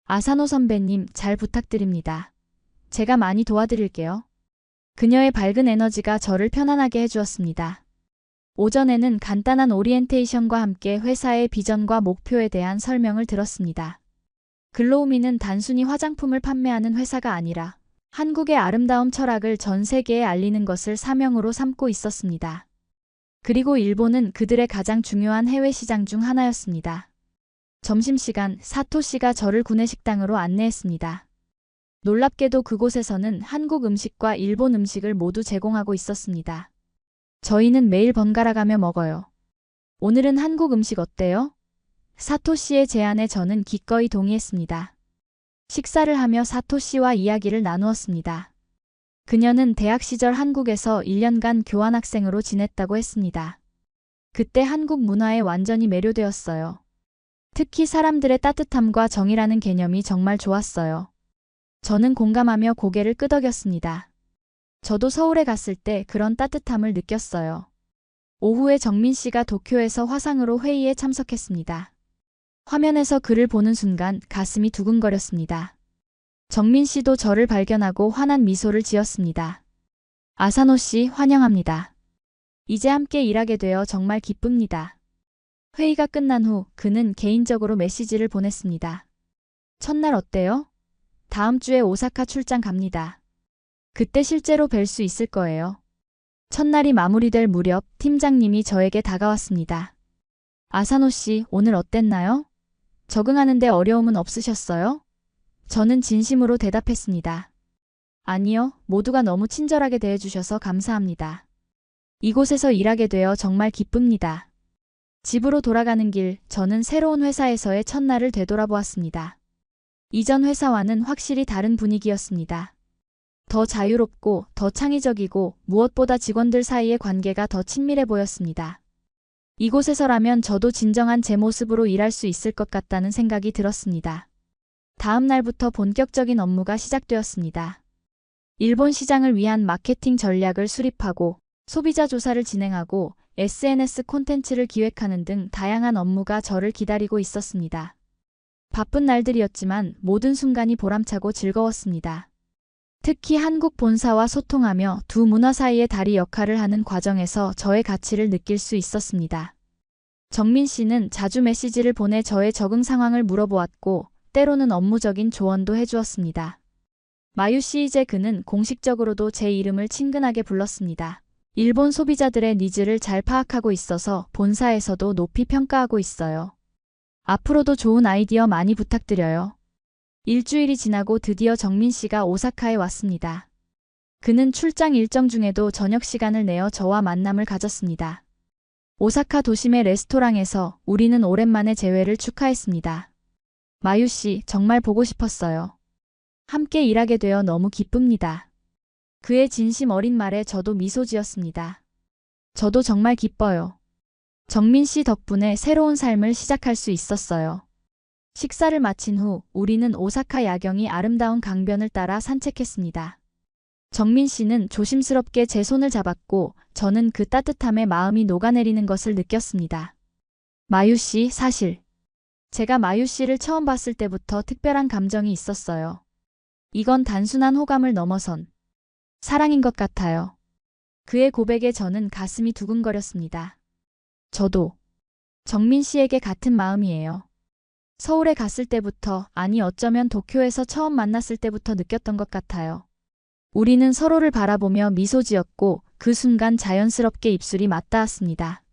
아사노 선배님, 잘 부탁드립니다. 제가 많이 도와드릴게요. 그녀의 밝은 에너지가 저를 편안하게 해주었습니다. 오전에는 간단한 오리엔테이션과 함께 회사의 비전과 목표에 대한 설명을 들었습니다. 글로우미는 단순히 화장품을 판매하는 회사가 아니라 한국의 아름다움 철학을 전 세계에 알리는 것을 사명으로 삼고 있었습니다. 그리고 일본은 그들의 가장 중요한 해외 시장 중 하나였습니다. 점심시간, 사토 씨가 저를 구내식당으로 안내했습니다. 놀랍게도 그곳에서는 한국 음식과 일본 음식을 모두 제공하고 있었습니다. 저희는 매일 번갈아가며 먹어요. 오늘은 한국 음식 어때요? 사토 씨의 제안에 저는 기꺼이 동의했습니다. 식사를 하며 사토 씨와 이야기를 나누었습니다. 그녀는 대학 시절 한국에서 1년간 교환학생으로 지냈다고 했습니다. 그때 한국 문화에 완전히 매료되었어요. 특히 사람들의 따뜻함과 정이라는 개념이 정말 좋았어요. 저는 공감하며 고개를 끄덕였습니다. 저도 서울에 갔을 때 그런 따뜻함을 느꼈어요. 오후에 정민 씨가 도쿄에서 화상으로 회의에 참석했습니다. 화면에서 그를 보는 순간 가슴이 두근거렸습니다. 정민 씨도 저를 발견하고 환한 미소를 지었습니다. 아사노 씨, 환영합니다. 이제 함께 일하게 되어 정말 기쁩니다. 회의가 끝난 후 그는 개인적으로 메시지를 보냈습니다. 첫날 어때요? 다음 주에 오사카 출장 갑니다. 그때 실제로 뵐 수 있을 거예요. 첫날이 마무리될 무렵 팀장님이 저에게 다가왔습니다. 아사노 씨, 오늘 어땠나요? 적응하는데 어려움은 없으셨어요? 저는 진심으로 대답했습니다. 아니요, 모두가 너무 친절하게 대해주셔서 감사합니다. 이곳에서 일하게 되어 정말 기쁩니다. 집으로 돌아가는 길, 저는 새로운 회사에서의 첫날을 되돌아보았습니다. 이전 회사와는 확실히 다른 분위기였습니다. 더 자유롭고 더 창의적이고 무엇보다 직원들 사이의 관계가 더 친밀해 보였습니다. 이곳에서라면 저도 진정한 제 모습으로 일할 수 있을 것 같다는 생각이 들었습니다. 다음 날부터 본격적인 업무가 시작되었습니다. 일본 시장을 위한 마케팅 전략을 수립하고 소비자 조사를 진행하고 SNS 콘텐츠를 기획하는 등 다양한 업무가 저를 기다리고 있었습니다. 바쁜 날들이었지만 모든 순간이 보람차고 즐거웠습니다. 특히 한국 본사와 소통하며 두 문화 사이의 다리 역할을 하는 과정에서 저의 가치를 느낄 수 있었습니다. 정민 씨는 자주 메시지를 보내 저의 적응 상황을 물어보았고 때로는 업무적인 조언도 해주었습니다. 마유 씨, 이제 그는 공식적으로도 제 이름을 친근하게 불렀습니다. 일본 소비자들의 니즈를 잘 파악하고 있어서 본사에서도 높이 평가하고 있어요. 앞으로도 좋은 아이디어 많이 부탁드려요. 일주일이 지나고 드디어 정민 씨가 오사카에 왔습니다. 그는 출장 일정 중에도 저녁 시간을 내어 저와 만남을 가졌습니다. 오사카 도심의 레스토랑에서 우리는 오랜만에 재회를 축하했습니다. 마유 씨, 정말 보고 싶었어요. 함께 일하게 되어 너무 기쁩니다. 그의 진심 어린 말에 저도 미소 지었습니다. 저도 정말 기뻐요. 정민 씨 덕분에 새로운 삶을 시작할 수 있었어요. 식사를 마친 후 우리는 오사카 야경이 아름다운 강변을 따라 산책했습니다. 정민 씨는 조심스럽게 제 손을 잡았고 저는 그 따뜻함에 마음이 녹아내리는 것을 느꼈습니다. 마유 씨, 사실 제가 마유 씨를 처음 봤을 때부터 특별한 감정이 있었어요. 이건 단순한 호감을 넘어선 사랑인 것 같아요. 그의 고백에 저는 가슴이 두근거렸습니다. 저도 정민 씨에게 같은 마음이에요. 서울에 갔을 때부터, 아니 어쩌면 도쿄에서 처음 만났을 때부터 느꼈던 것 같아요. 우리는 서로를 바라보며 미소 지었고 그 순간 자연스럽게 입술이 맞닿았습니다.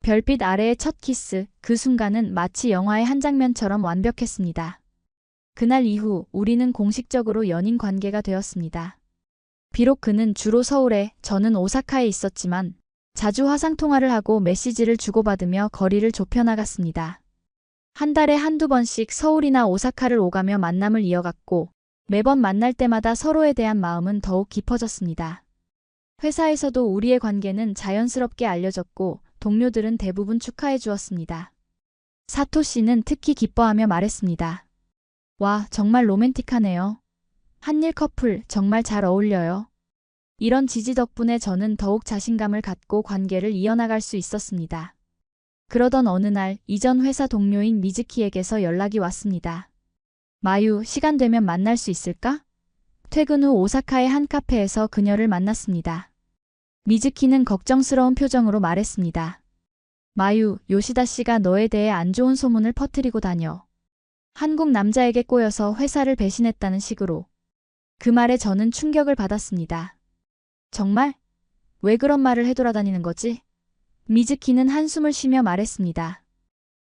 별빛 아래의 첫 키스, 그 순간은 마치 영화의 한 장면처럼 완벽했습니다. 그날 이후 우리는 공식적으로 연인 관계가 되었습니다. 비록 그는 주로 서울에, 저는 오사카에 있었지만 자주 화상통화를 하고 메시지를 주고받으며 거리를 좁혀나갔습니다. 한 달에 한두 번씩 서울이나 오사카를 오가며 만남을 이어갔고 매번 만날 때마다 서로에 대한 마음은 더욱 깊어졌습니다. 회사에서도 우리의 관계는 자연스럽게 알려졌고 동료들은 대부분 축하해 주었습니다. 사토 씨는 특히 기뻐하며 말했습니다. 와, 정말 로맨틱하네요. 한일 커플 정말 잘 어울려요. 이런 지지 덕분에 저는 더욱 자신감을 갖고 관계를 이어나갈 수 있었습니다. 그러던 어느 날 이전 회사 동료인 미즈키에게서 연락이 왔습니다. 마유, 시간 되면 만날 수 있을까? 퇴근 후 오사카의 한 카페에서 그녀를 만났습니다. 미즈키는 걱정스러운 표정으로 말했습니다. 마유, 요시다 씨가 너에 대해 안 좋은 소문을 퍼뜨리고 다녀. 한국 남자에게 꼬여서 회사를 배신했다는 식으로. 그 말에 저는 충격을 받았습니다. 정말? 왜 그런 말을 해돌아다니는 거지? 미즈키는 한숨을 쉬며 말했습니다.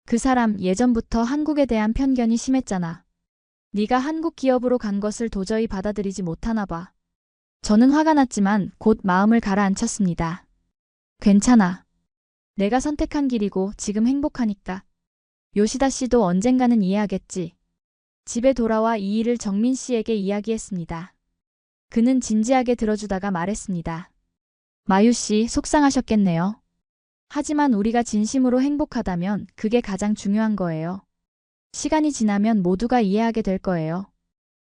그 사람 예전부터 한국에 대한 편견이 심했잖아. 네가 한국 기업으로 간 것을 도저히 받아들이지 못하나 봐. 저는 화가 났지만 곧 마음을 가라앉혔습니다. 괜찮아. 내가 선택한 길이고 지금 행복하니까. 요시다 씨도 언젠가는 이해하겠지. 집에 돌아와 이 일을 정민 씨에게 이야기했습니다. 그는 진지하게 들어주다가 말했습니다. 마유 씨, 속상하셨겠네요. 하지만 우리가 진심으로 행복하다면 그게 가장 중요한 거예요. 시간이 지나면 모두가 이해하게 될 거예요.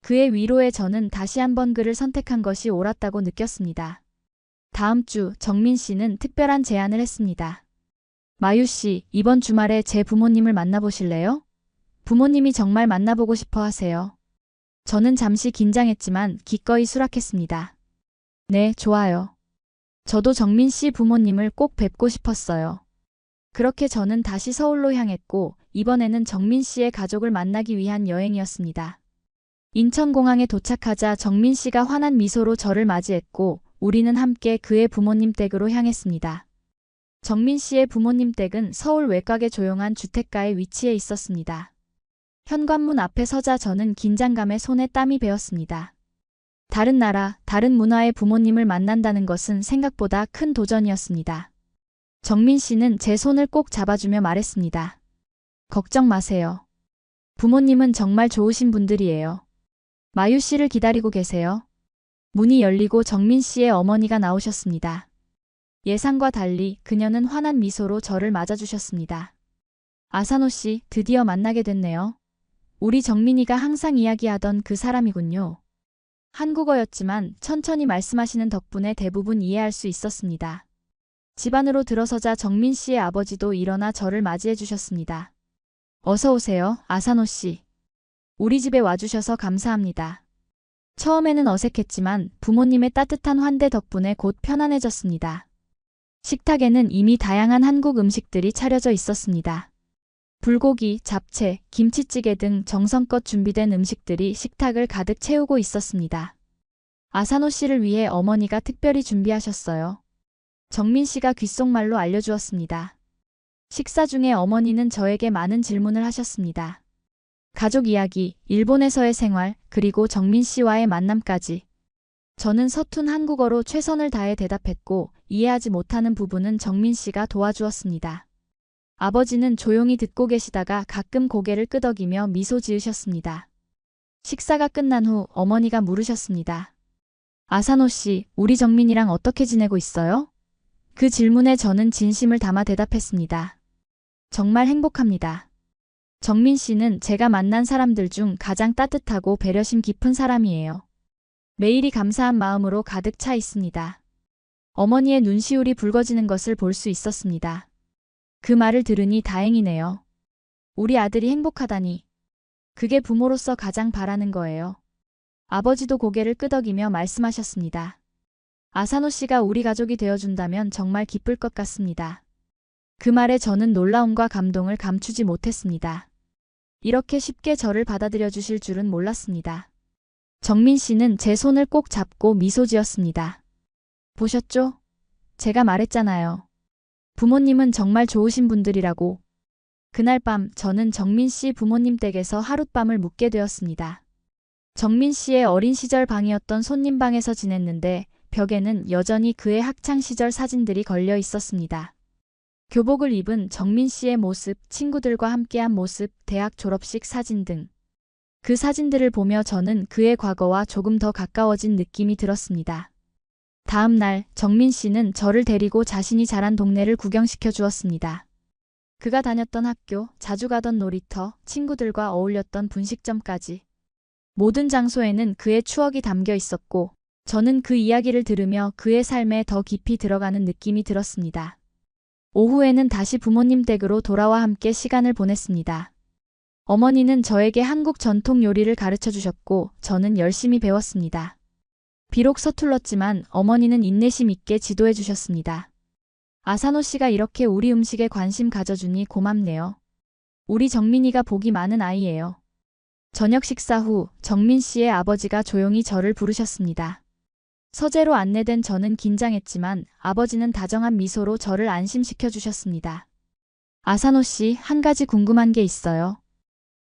그의 위로에 저는 다시 한번 그를 선택한 것이 옳았다고 느꼈습니다. 다음 주 정민 씨는 특별한 제안을 했습니다. 마유 씨, 이번 주말에 제 부모님을 만나보실래요? 부모님이 정말 만나보고 싶어 하세요. 저는 잠시 긴장했지만 기꺼이 수락했습니다. 네, 좋아요. 저도 정민 씨 부모님을 꼭 뵙고 싶었어요. 그렇게 저는 다시 서울로 향했고 이번에는 정민 씨의 가족을 만나기 위한 여행이었습니다. 인천공항에 도착하자 정민 씨가 환한 미소로 저를 맞이했고 우리는 함께 그의 부모님 댁으로 향했습니다. 정민 씨의 부모님 댁은 서울 외곽의 조용한 주택가에 위치해 있었습니다. 현관문 앞에 서자 저는 긴장감에 손에 땀이 배었습니다. 다른 나라, 다른 문화의 부모님을 만난다는 것은 생각보다 큰 도전이었습니다. 정민 씨는 제 손을 꼭 잡아주며 말했습니다. 걱정 마세요. 부모님은 정말 좋으신 분들이에요. 마유 씨를 기다리고 계세요. 문이 열리고 정민 씨의 어머니가 나오셨습니다. 예상과 달리 그녀는 환한 미소로 저를 맞아주셨습니다. 아사노 씨, 드디어 만나게 됐네요. 우리 정민이가 항상 이야기하던 그 사람이군요. 한국어였지만 천천히 말씀하시는 덕분에 대부분 이해할 수 있었습니다. 집 안으로 들어서자 정민 씨의 아버지도 일어나 저를 맞이해 주셨습니다. 어서 오세요, 아사노 씨. 우리 집에 와주셔서 감사합니다. 처음에는 어색했지만 부모님의 따뜻한 환대 덕분에 곧 편안해졌습니다. 식탁에는 이미 다양한 한국 음식들이 차려져 있었습니다. 불고기, 잡채, 김치찌개 등 정성껏 준비된 음식들이 식탁을 가득 채우고 있었습니다. 아사노 씨를 위해 어머니가 특별히 준비하셨어요. 정민 씨가 귓속말로 알려주었습니다. 식사 중에 어머니는 저에게 많은 질문을 하셨습니다. 가족 이야기, 일본에서의 생활, 그리고 정민 씨와의 만남까지. 저는 서툰 한국어로 최선을 다해 대답했고 이해하지 못하는 부분은 정민 씨가 도와주었습니다. 아버지는 조용히 듣고 계시다가 가끔 고개를 끄덕이며 미소 지으셨습니다. 식사가 끝난 후 어머니가 물으셨습니다. 아사노 씨, 우리 정민이랑 어떻게 지내고 있어요? 그 질문에 저는 진심을 담아 대답했습니다. 정말 행복합니다. 정민 씨는 제가 만난 사람들 중 가장 따뜻하고 배려심 깊은 사람이에요. 매일이 감사한 마음으로 가득 차 있습니다. 어머니의 눈시울이 붉어지는 것을 볼 수 있었습니다. 그 말을 들으니 다행이네요. 우리 아들이 행복하다니. 그게 부모로서 가장 바라는 거예요. 아버지도 고개를 끄덕이며 말씀하셨습니다. 아사노 씨가 우리 가족이 되어준다면 정말 기쁠 것 같습니다. 그 말에 저는 놀라움과 감동을 감추지 못했습니다. 이렇게 쉽게 저를 받아들여 주실 줄은 몰랐습니다. 정민 씨는 제 손을 꼭 잡고 미소 지었습니다. 보셨죠? 제가 말했잖아요. 부모님은 정말 좋으신 분들이라고. 그날 밤 저는 정민 씨 부모님 댁에서 하룻밤을 묵게 되었습니다. 정민 씨의 어린 시절 방이었던 손님 방에서 지냈는데 벽에는 여전히 그의 학창시절 사진들이 걸려 있었습니다. 교복을 입은 정민 씨의 모습, 친구들과 함께한 모습, 대학 졸업식 사진 등. 그 사진들을 보며 저는 그의 과거와 조금 더 가까워진 느낌이 들었습니다. 다음 날 정민 씨는 저를 데리고 자신이 자란 동네를 구경시켜 주었습니다. 그가 다녔던 학교, 자주 가던 놀이터, 친구들과 어울렸던 분식점까지. 모든 장소에는 그의 추억이 담겨 있었고 저는 그 이야기를 들으며 그의 삶에 더 깊이 들어가는 느낌이 들었습니다. 오후에는 다시 부모님 댁으로 돌아와 함께 시간을 보냈습니다. 어머니는 저에게 한국 전통 요리를 가르쳐 주셨고 저는 열심히 배웠습니다. 비록 서툴렀지만 어머니는 인내심 있게 지도해 주셨습니다. 아사노 씨가 이렇게 우리 음식에 관심 가져주니 고맙네요. 우리 정민이가 복이 많은 아이예요. 저녁 식사 후 정민 씨의 아버지가 조용히 저를 부르셨습니다. 서재로 안내된 저는 긴장했지만 아버지는 다정한 미소로 저를 안심시켜 주셨습니다. 아사노 씨, 한 가지 궁금한 게 있어요.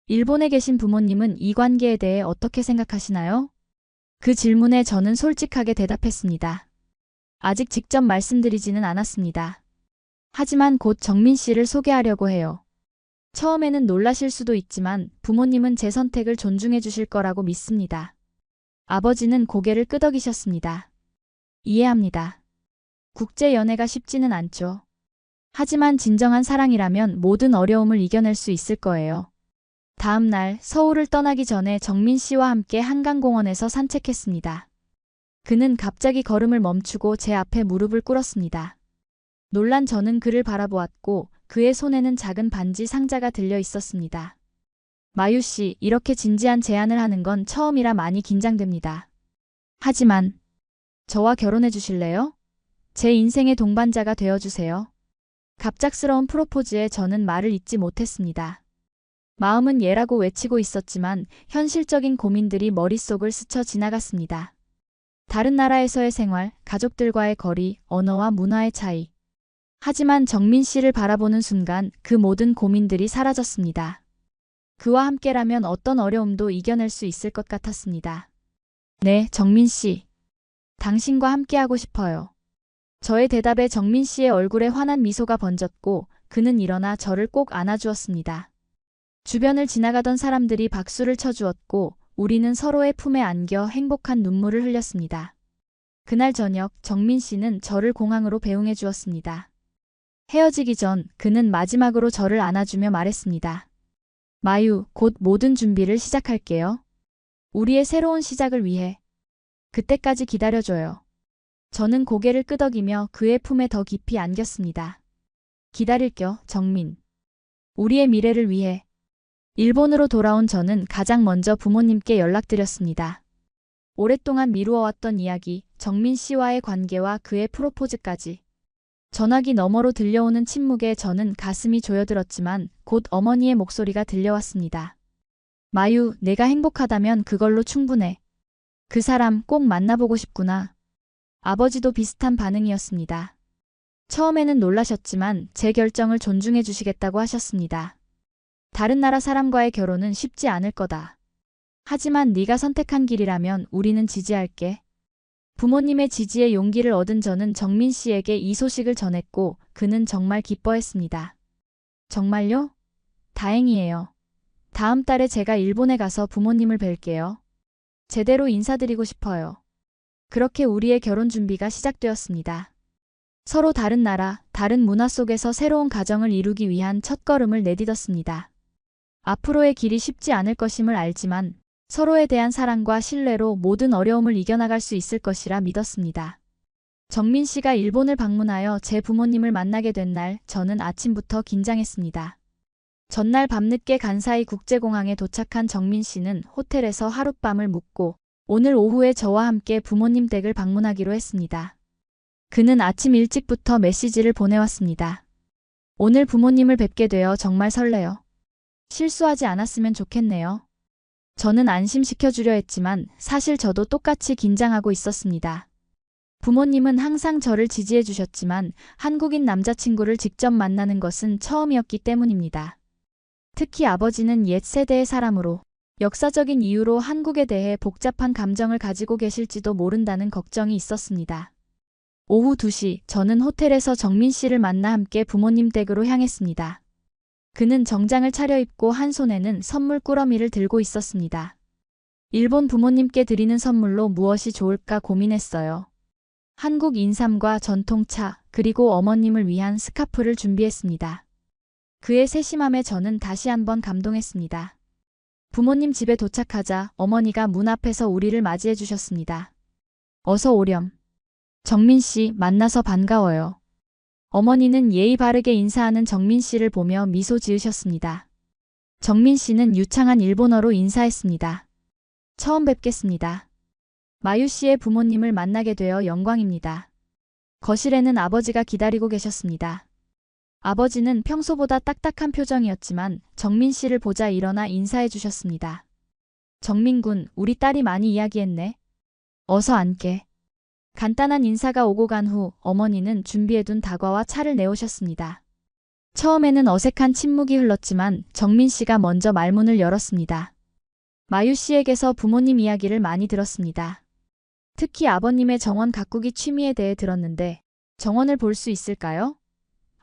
일본에 계신 부모님은 이 관계에 대해 어떻게 생각하시나요? 그 질문에 저는 솔직하게 대답했습니다. 아직 직접 말씀드리지는 않았습니다. 하지만 곧 정민 씨를 소개하려고 해요. 처음에는 놀라실 수도 있지만 부모님은 제 선택을 존중해 주실 거라고 믿습니다. 아버지는 고개를 끄덕이셨습니다. 이해합니다. 국제 연애가 쉽지는 않죠. 하지만 진정한 사랑이라면 모든 어려움을 이겨낼 수 있을 거예요. 다음 날 서울을 떠나기 전에 정민 씨와 함께 한강공원에서 산책했습니다. 그는 갑자기 걸음을 멈추고 제 앞에 무릎을 꿇었습니다. 놀란 저는 그를 바라보았고 그의 손에는 작은 반지 상자가 들려 있었습니다. 마유 씨, 이렇게 진지한 제안을 하는 건 처음이라 많이 긴장됩니다. 하지만 저와 결혼해 주실래요? 제 인생의 동반자가 되어주세요. 갑작스러운 프로포즈에 저는 말을 잇지 못했습니다. 마음은 예라고 외치고 있었지만 현실적인 고민들이 머릿속을 스쳐 지나갔습니다. 다른 나라에서의 생활, 가족들과의 거리, 언어와 문화의 차이. 하지만 정민 씨를 바라보는 순간 그 모든 고민들이 사라졌습니다. 그와 함께라면 어떤 어려움도 이겨낼 수 있을 것 같았습니다. 네, 정민 씨. 당신과 함께하고 싶어요. 저의 대답에 정민 씨의 얼굴에 환한 미소가 번졌고 그는 일어나 저를 꼭 안아주었습니다. 주변을 지나가던 사람들이 박수를 쳐주었고 우리는 서로의 품에 안겨 행복한 눈물을 흘렸습니다. 그날 저녁 정민 씨는 저를 공항으로 배웅해 주었습니다. 헤어지기 전 그는 마지막으로 저를 안아주며 말했습니다. 마유, 곧 모든 준비를 시작할게요. 우리의 새로운 시작을 위해. 그때까지 기다려줘요. 저는 고개를 끄덕이며 그의 품에 더 깊이 안겼습니다. 기다릴게요, 정민. 우리의 미래를 위해. 일본으로 돌아온 저는 가장 먼저 부모님께 연락드렸습니다. 오랫동안 미루어왔던 이야기, 정민 씨와의 관계와 그의 프로포즈까지. 전화기 너머로 들려오는 침묵에 저는 가슴이 조여들었지만 곧 어머니의 목소리가 들려왔습니다. 마유, 내가 행복하다면 그걸로 충분해. 그 사람 꼭 만나보고 싶구나. 아버지도 비슷한 반응이었습니다. 처음에는 놀라셨지만 제 결정을 존중해 주시겠다고 하셨습니다. 다른 나라 사람과의 결혼은 쉽지 않을 거다. 하지만 네가 선택한 길이라면 우리는 지지할게. 부모님의 지지에 용기를 얻은 저는 정민 씨에게 이 소식을 전했고 그는 정말 기뻐했습니다. 정말요? 다행이에요. 다음 달에 제가 일본에 가서 부모님을 뵐게요. 제대로 인사드리고 싶어요. 그렇게 우리의 결혼 준비가 시작되었습니다. 서로 다른 나라, 다른 문화 속에서 새로운 가정을 이루기 위한 첫걸음을 내딛었습니다. 앞으로의 길이 쉽지 않을 것임을 알지만 서로에 대한 사랑과 신뢰로 모든 어려움을 이겨나갈 수 있을 것이라 믿었습니다. 정민 씨가 일본을 방문하여 제 부모님을 만나게 된 날 저는 아침부터 긴장했습니다. 전날 밤늦게 간사이 국제공항에 도착한 정민 씨는 호텔에서 하룻밤을 묵고 오늘 오후에 저와 함께 부모님 댁을 방문하기로 했습니다. 그는 아침 일찍부터 메시지를 보내왔습니다. 오늘 부모님을 뵙게 되어 정말 설레요. 실수하지 않았으면 좋겠네요. 저는 안심시켜주려 했지만 사실 저도 똑같이 긴장하고 있었습니다. 부모님은 항상 저를 지지해 주셨지만 한국인 남자친구를 직접 만나는 것은 처음이었기 때문입니다. 특히 아버지는 옛 세대의 사람으로 역사적인 이유로 한국에 대해 복잡한 감정을 가지고 계실지도 모른다는 걱정이 있었습니다. 오후 2시, 저는 호텔에서 정민 씨를 만나 함께 부모님 댁으로 향했습니다. 그는 정장을 차려입고 한 손에는 선물 꾸러미를 들고 있었습니다. 일본 부모님께 드리는 선물로 무엇이 좋을까 고민했어요. 한국 인삼과 전통차, 그리고 어머님을 위한 스카프를 준비했습니다. 그의 세심함에 저는 다시 한번 감동했습니다. 부모님 집에 도착하자 어머니가 문 앞에서 우리를 맞이해 주셨습니다. 어서 오렴. 정민 씨, 만나서 반가워요. 어머니는 예의 바르게 인사하는 정민 씨를 보며 미소 지으셨습니다. 정민 씨는 유창한 일본어로 인사했습니다. 처음 뵙겠습니다. 마유 씨의 부모님을 만나게 되어 영광입니다. 거실에는 아버지가 기다리고 계셨습니다. 아버지는 평소보다 딱딱한 표정이었지만 정민 씨를 보자 일어나 인사해 주셨습니다. 정민군, 우리 딸이 많이 이야기했네. 어서 앉게. 간단한 인사가 오고 간 후 어머니는 준비해둔 다과와 차를 내오셨습니다. 처음에는 어색한 침묵이 흘렀지만 정민 씨가 먼저 말문을 열었습니다. 마유 씨에게서 부모님 이야기를 많이 들었습니다. 특히 아버님의 정원 가꾸기 취미에 대해 들었는데 정원을 볼 수 있을까요?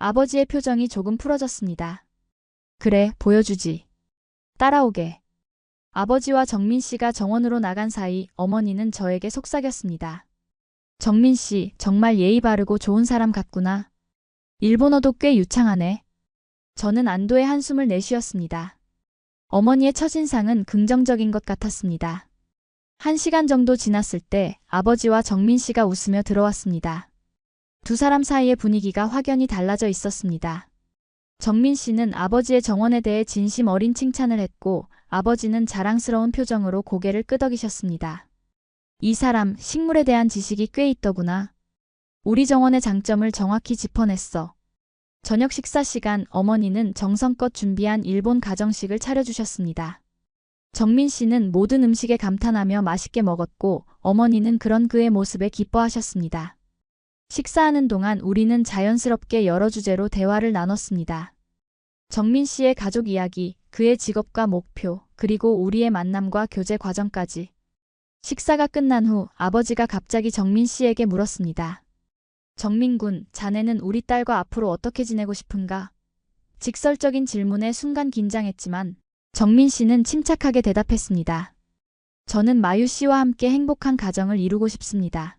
아버지의 표정이 조금 풀어졌습니다. 그래, 보여주지. 따라오게. 아버지와 정민 씨가 정원으로 나간 사이 어머니는 저에게 속삭였습니다. 정민 씨, 정말 예의 바르고 좋은 사람 같구나. 일본어도 꽤 유창하네. 저는 안도의 한숨을 내쉬었습니다. 어머니의 첫인상은 긍정적인 것 같았습니다. 1시간 정도 지났을 때 아버지와 정민 씨가 웃으며 들어왔습니다. 두 사람 사이의 분위기가 확연히 달라져 있었습니다. 정민 씨는 아버지의 정원에 대해 진심 어린 칭찬을 했고 아버지는 자랑스러운 표정으로 고개를 끄덕이셨습니다. 이 사람 식물에 대한 지식이 꽤 있더구나. 우리 정원의 장점을 정확히 짚어냈어. 저녁 식사 시간 어머니는 정성껏 준비한 일본 가정식을 차려주셨습니다. 정민 씨는 모든 음식에 감탄하며 맛있게 먹었고 어머니는 그런 그의 모습에 기뻐하셨습니다. 식사하는 동안 우리는 자연스럽게 여러 주제로 대화를 나눴습니다. 정민 씨의 가족 이야기, 그의 직업과 목표, 그리고 우리의 만남과 교제 과정까지. 식사가 끝난 후 아버지가 갑자기 정민 씨에게 물었습니다. 정민군, 자네는 우리 딸과 앞으로 어떻게 지내고 싶은가? 직설적인 질문에 순간 긴장했지만 정민 씨는 침착하게 대답했습니다. 저는 마유 씨와 함께 행복한 가정을 이루고 싶습니다.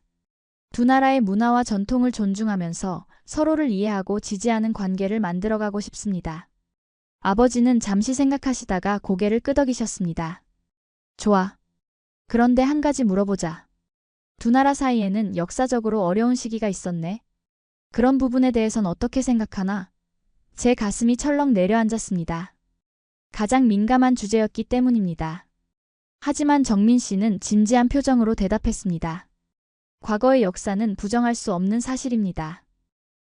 두 나라의 문화와 전통을 존중하면서 서로를 이해하고 지지하는 관계를 만들어가고 싶습니다. 아버지는 잠시 생각하시다가 고개를 끄덕이셨습니다. 좋아. 그런데 한 가지 물어보자. 두 나라 사이에는 역사적으로 어려운 시기가 있었네. 그런 부분에 대해선 어떻게 생각하나? 제 가슴이 철렁 내려앉았습니다. 가장 민감한 주제였기 때문입니다. 하지만 정민 씨는 진지한 표정으로 대답했습니다. 과거의 역사는 부정할 수 없는 사실입니다.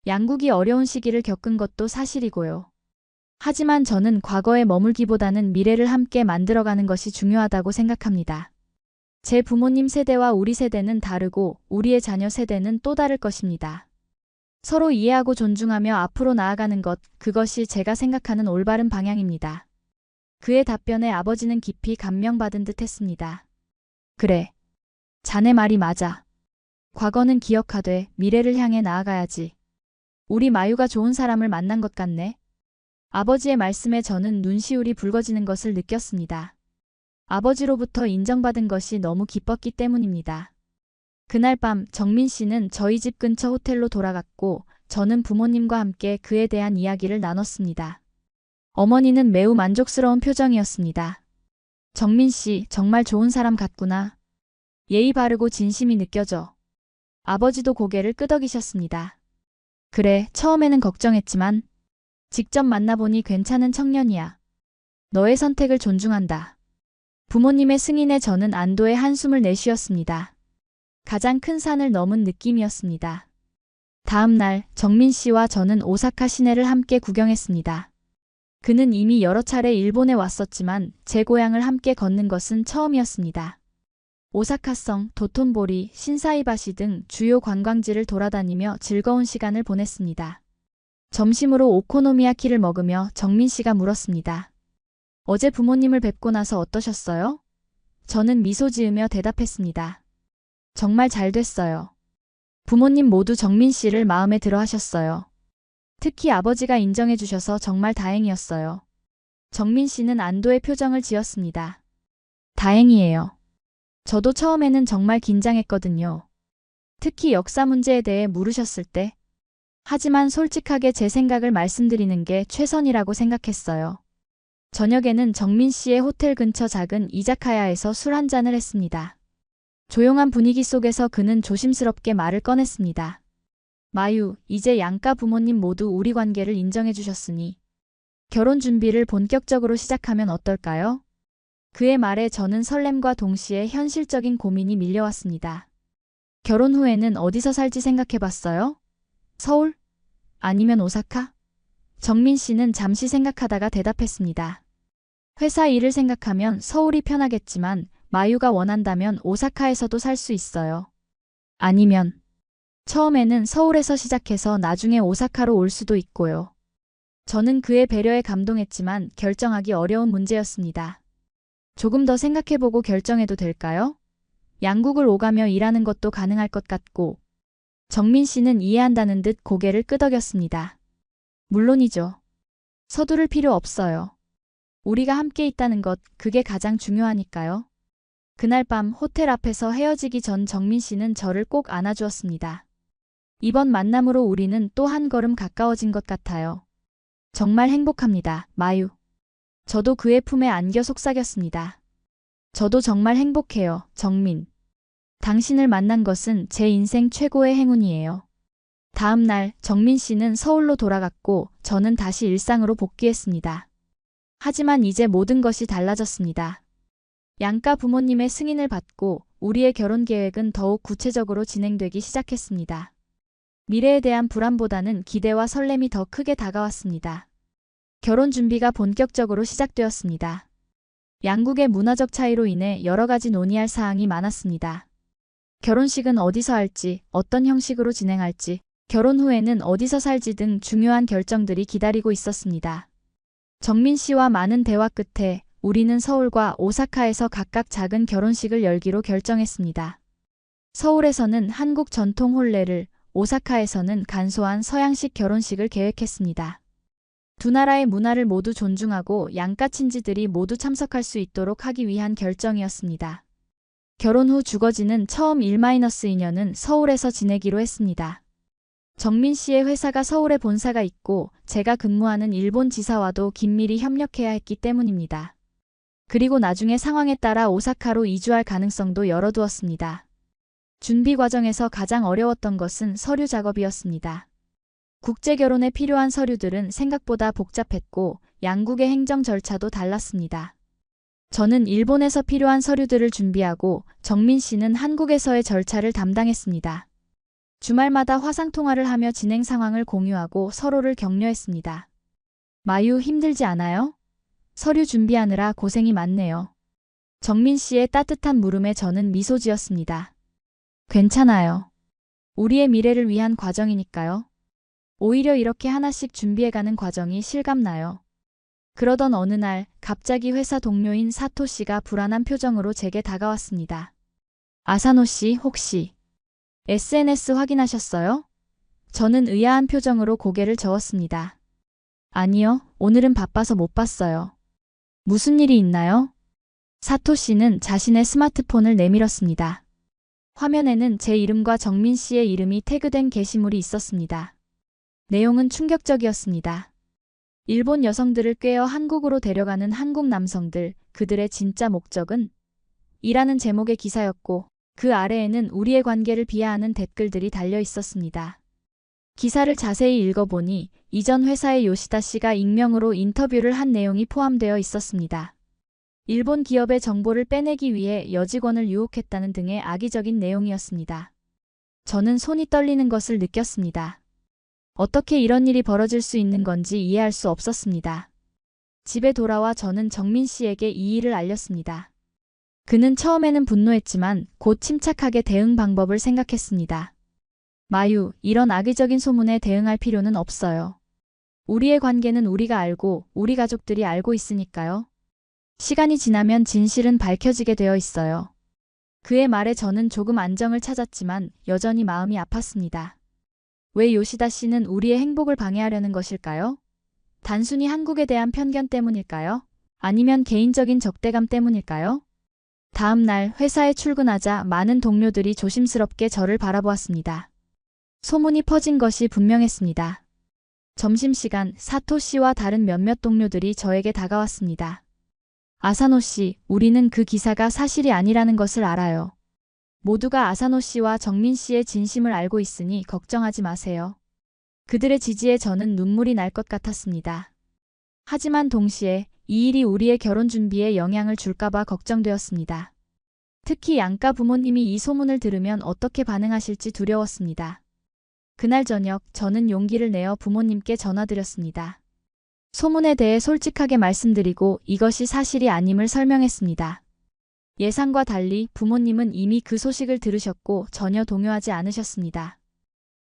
양국이 어려운 시기를 겪은 것도 사실이고요. 하지만 저는 과거에 머물기보다는 미래를 함께 만들어가는 것이 중요하다고 생각합니다. 제 부모님 세대와 우리 세대는 다르고 우리의 자녀 세대는 또 다를 것입니다. 서로 이해하고 존중하며 앞으로 나아가는 것, 그것이 제가 생각하는 올바른 방향입니다. 그의 답변에 아버지는 깊이 감명받은 듯 했습니다. 그래. 자네 말이 맞아. 과거는 기억하되 미래를 향해 나아가야지. 우리 마유가 좋은 사람을 만난 것 같네. 아버지의 말씀에 저는 눈시울이 붉어지는 것을 느꼈습니다. 아버지로부터 인정받은 것이 너무 기뻤기 때문입니다. 그날 밤 정민 씨는 저희 집 근처 호텔로 돌아갔고 저는 부모님과 함께 그에 대한 이야기를 나눴습니다. 어머니는 매우 만족스러운 표정이었습니다. 정민 씨, 정말 좋은 사람 같구나. 예의 바르고 진심이 느껴져. 아버지도 고개를 끄덕이셨습니다. 그래, 처음에는 걱정했지만 직접 만나보니 괜찮은 청년이야. 너의 선택을 존중한다. 부모님의 승인에 저는 안도의 한숨을 내쉬었습니다. 가장 큰 산을 넘은 느낌이었습니다. 다음 날 정민 씨와 저는 오사카 시내를 함께 구경했습니다. 그는 이미 여러 차례 일본에 왔었지만 제 고향을 함께 걷는 것은 처음이었습니다. 오사카성, 도톤보리, 신사이바시 등 주요 관광지를 돌아다니며 즐거운 시간을 보냈습니다. 점심으로 오코노미야키를 먹으며 정민 씨가 물었습니다. 어제 부모님을 뵙고 나서 어떠셨어요? 저는 미소 지으며 대답했습니다. 정말 잘 됐어요. 부모님 모두 정민 씨를 마음에 들어 하셨어요. 특히 아버지가 인정해 주셔서 정말 다행이었어요. 정민 씨는 안도의 표정을 지었습니다. 다행이에요. 저도 처음에는 정말 긴장했거든요. 특히 역사 문제에 대해 물으셨을 때. 하지만 솔직하게 제 생각을 말씀드리는 게 최선이라고 생각했어요. 저녁에는 정민 씨의 호텔 근처 작은 이자카야에서 술 한 잔을 했습니다. 조용한 분위기 속에서 그는 조심스럽게 말을 꺼냈습니다. 마유, 이제 양가 부모님 모두 우리 관계를 인정해 주셨으니 결혼 준비를 본격적으로 시작하면 어떨까요? 그의 말에 저는 설렘과 동시에 현실적인 고민이 밀려왔습니다. 결혼 후에는 어디서 살지 생각해 봤어요? 서울? 아니면 오사카? 정민 씨는 잠시 생각하다가 대답했습니다. 회사 일을 생각하면 서울이 편하겠지만 마유가 원한다면 오사카에서도 살 수 있어요. 아니면 처음에는 서울에서 시작해서 나중에 오사카로 올 수도 있고요. 저는 그의 배려에 감동했지만 결정하기 어려운 문제였습니다. 조금 더 생각해보고 결정해도 될까요? 양국을 오가며 일하는 것도 가능할 것 같고. 정민 씨는 이해한다는 듯 고개를 끄덕였습니다. 물론이죠. 서두를 필요 없어요. 우리가 함께 있다는 것, 그게 가장 중요하니까요. 그날 밤 호텔 앞에서 헤어지기 전 정민 씨는 저를 꼭 안아주었습니다. 이번 만남으로 우리는 또 한 걸음 가까워진 것 같아요. 정말 행복합니다, 마유. 저도 그의 품에 안겨 속삭였습니다. 저도 정말 행복해요, 정민. 당신을 만난 것은 제 인생 최고의 행운이에요. 다음 날 정민 씨는 서울로 돌아갔고 저는 다시 일상으로 복귀했습니다. 하지만 이제 모든 것이 달라졌습니다. 양가 부모님의 승인을 받고 우리의 결혼 계획은 더욱 구체적으로 진행되기 시작했습니다. 미래에 대한 불안보다는 기대와 설렘이 더 크게 다가왔습니다. 결혼 준비가 본격적으로 시작되었습니다. 양국의 문화적 차이로 인해 여러 가지 논의할 사항이 많았습니다. 결혼식은 어디서 할지, 어떤 형식으로 진행할지, 결혼 후에는 어디서 살지 등 중요한 결정들이 기다리고 있었습니다. 정민 씨와 많은 대화 끝에 우리는 서울과 오사카에서 각각 작은 결혼식을 열기로 결정했습니다. 서울에서는 한국 전통 혼례를, 오사카에서는 간소한 서양식 결혼식을 계획했습니다. 두 나라의 문화를 모두 존중하고 양가 친지들이 모두 참석할 수 있도록 하기 위한 결정이었습니다. 결혼 후 주거지는 처음 1-2년은 서울에서 지내기로 했습니다. 정민 씨의 회사가 서울에 본사가 있고 제가 근무하는 일본 지사와도 긴밀히 협력해야 했기 때문입니다. 그리고 나중에 상황에 따라 오사카로 이주할 가능성도 열어두었습니다. 준비 과정에서 가장 어려웠던 것은 서류 작업이었습니다. 국제결혼에 필요한 서류들은 생각보다 복잡했고 양국의 행정 절차도 달랐습니다. 저는 일본에서 필요한 서류들을 준비하고 정민 씨는 한국에서의 절차를 담당했습니다. 주말마다 화상통화를 하며 진행 상황을 공유하고 서로를 격려했습니다. 마유, 힘들지 않아요? 서류 준비하느라 고생이 많네요. 정민 씨의 따뜻한 물음에 저는 미소 지었습니다. 괜찮아요. 우리의 미래를 위한 과정이니까요. 오히려 이렇게 하나씩 준비해가는 과정이 실감나요. 그러던 어느 날 갑자기 회사 동료인 사토 씨가 불안한 표정으로 제게 다가왔습니다. 아사노 씨, 혹시 SNS 확인하셨어요? 저는 의아한 표정으로 고개를 저었습니다. 아니요, 오늘은 바빠서 못 봤어요. 무슨 일이 있나요? 사토 씨는 자신의 스마트폰을 내밀었습니다. 화면에는 제 이름과 정민 씨의 이름이 태그된 게시물이 있었습니다. 내용은 충격적이었습니다. 일본 여성들을 꿰어 한국으로 데려가는 한국 남성들, 그들의 진짜 목적은? 이라는 제목의 기사였고 그 아래에는 우리의 관계를 비하하는 댓글들이 달려 있었습니다. 기사를 자세히 읽어보니 이전 회사의 요시다 씨가 익명으로 인터뷰를 한 내용이 포함되어 있었습니다. 일본 기업의 정보를 빼내기 위해 여직원을 유혹했다는 등의 악의적인 내용이었습니다. 저는 손이 떨리는 것을 느꼈습니다. 어떻게 이런 일이 벌어질 수 있는 건지 이해할 수 없었습니다. 집에 돌아와 저는 정민 씨에게 이 일을 알렸습니다. 그는 처음에는 분노했지만 곧 침착하게 대응 방법을 생각했습니다. 마유, 이런 악의적인 소문에 대응할 필요는 없어요. 우리의 관계는 우리가 알고 우리 가족들이 알고 있으니까요. 시간이 지나면 진실은 밝혀지게 되어 있어요. 그의 말에 저는 조금 안정을 찾았지만 여전히 마음이 아팠습니다. 왜 요시다 씨는 우리의 행복을 방해하려는 것일까요? 단순히 한국에 대한 편견 때문일까요? 아니면 개인적인 적대감 때문일까요? 다음 날 회사에 출근하자 많은 동료들이 조심스럽게 저를 바라보았습니다. 소문이 퍼진 것이 분명했습니다. 점심시간 사토 씨와 다른 몇몇 동료들이 저에게 다가왔습니다. 아사노 씨, 우리는 그 기사가 사실이 아니라는 것을 알아요. 모두가 아사노 씨와 정민 씨의 진심을 알고 있으니 걱정하지 마세요. 그들의 지지에 저는 눈물이 날 것 같았습니다. 하지만 동시에 이 일이 우리의 결혼 준비에 영향을 줄까봐 걱정되었습니다. 특히 양가 부모님이 이 소문을 들으면 어떻게 반응하실지 두려웠습니다. 그날 저녁 저는 용기를 내어 부모님께 전화드렸습니다. 소문에 대해 솔직하게 말씀드리고 이것이 사실이 아님을 설명했습니다. 예상과 달리 부모님은 이미 그 소식을 들으셨고 전혀 동요하지 않으셨습니다.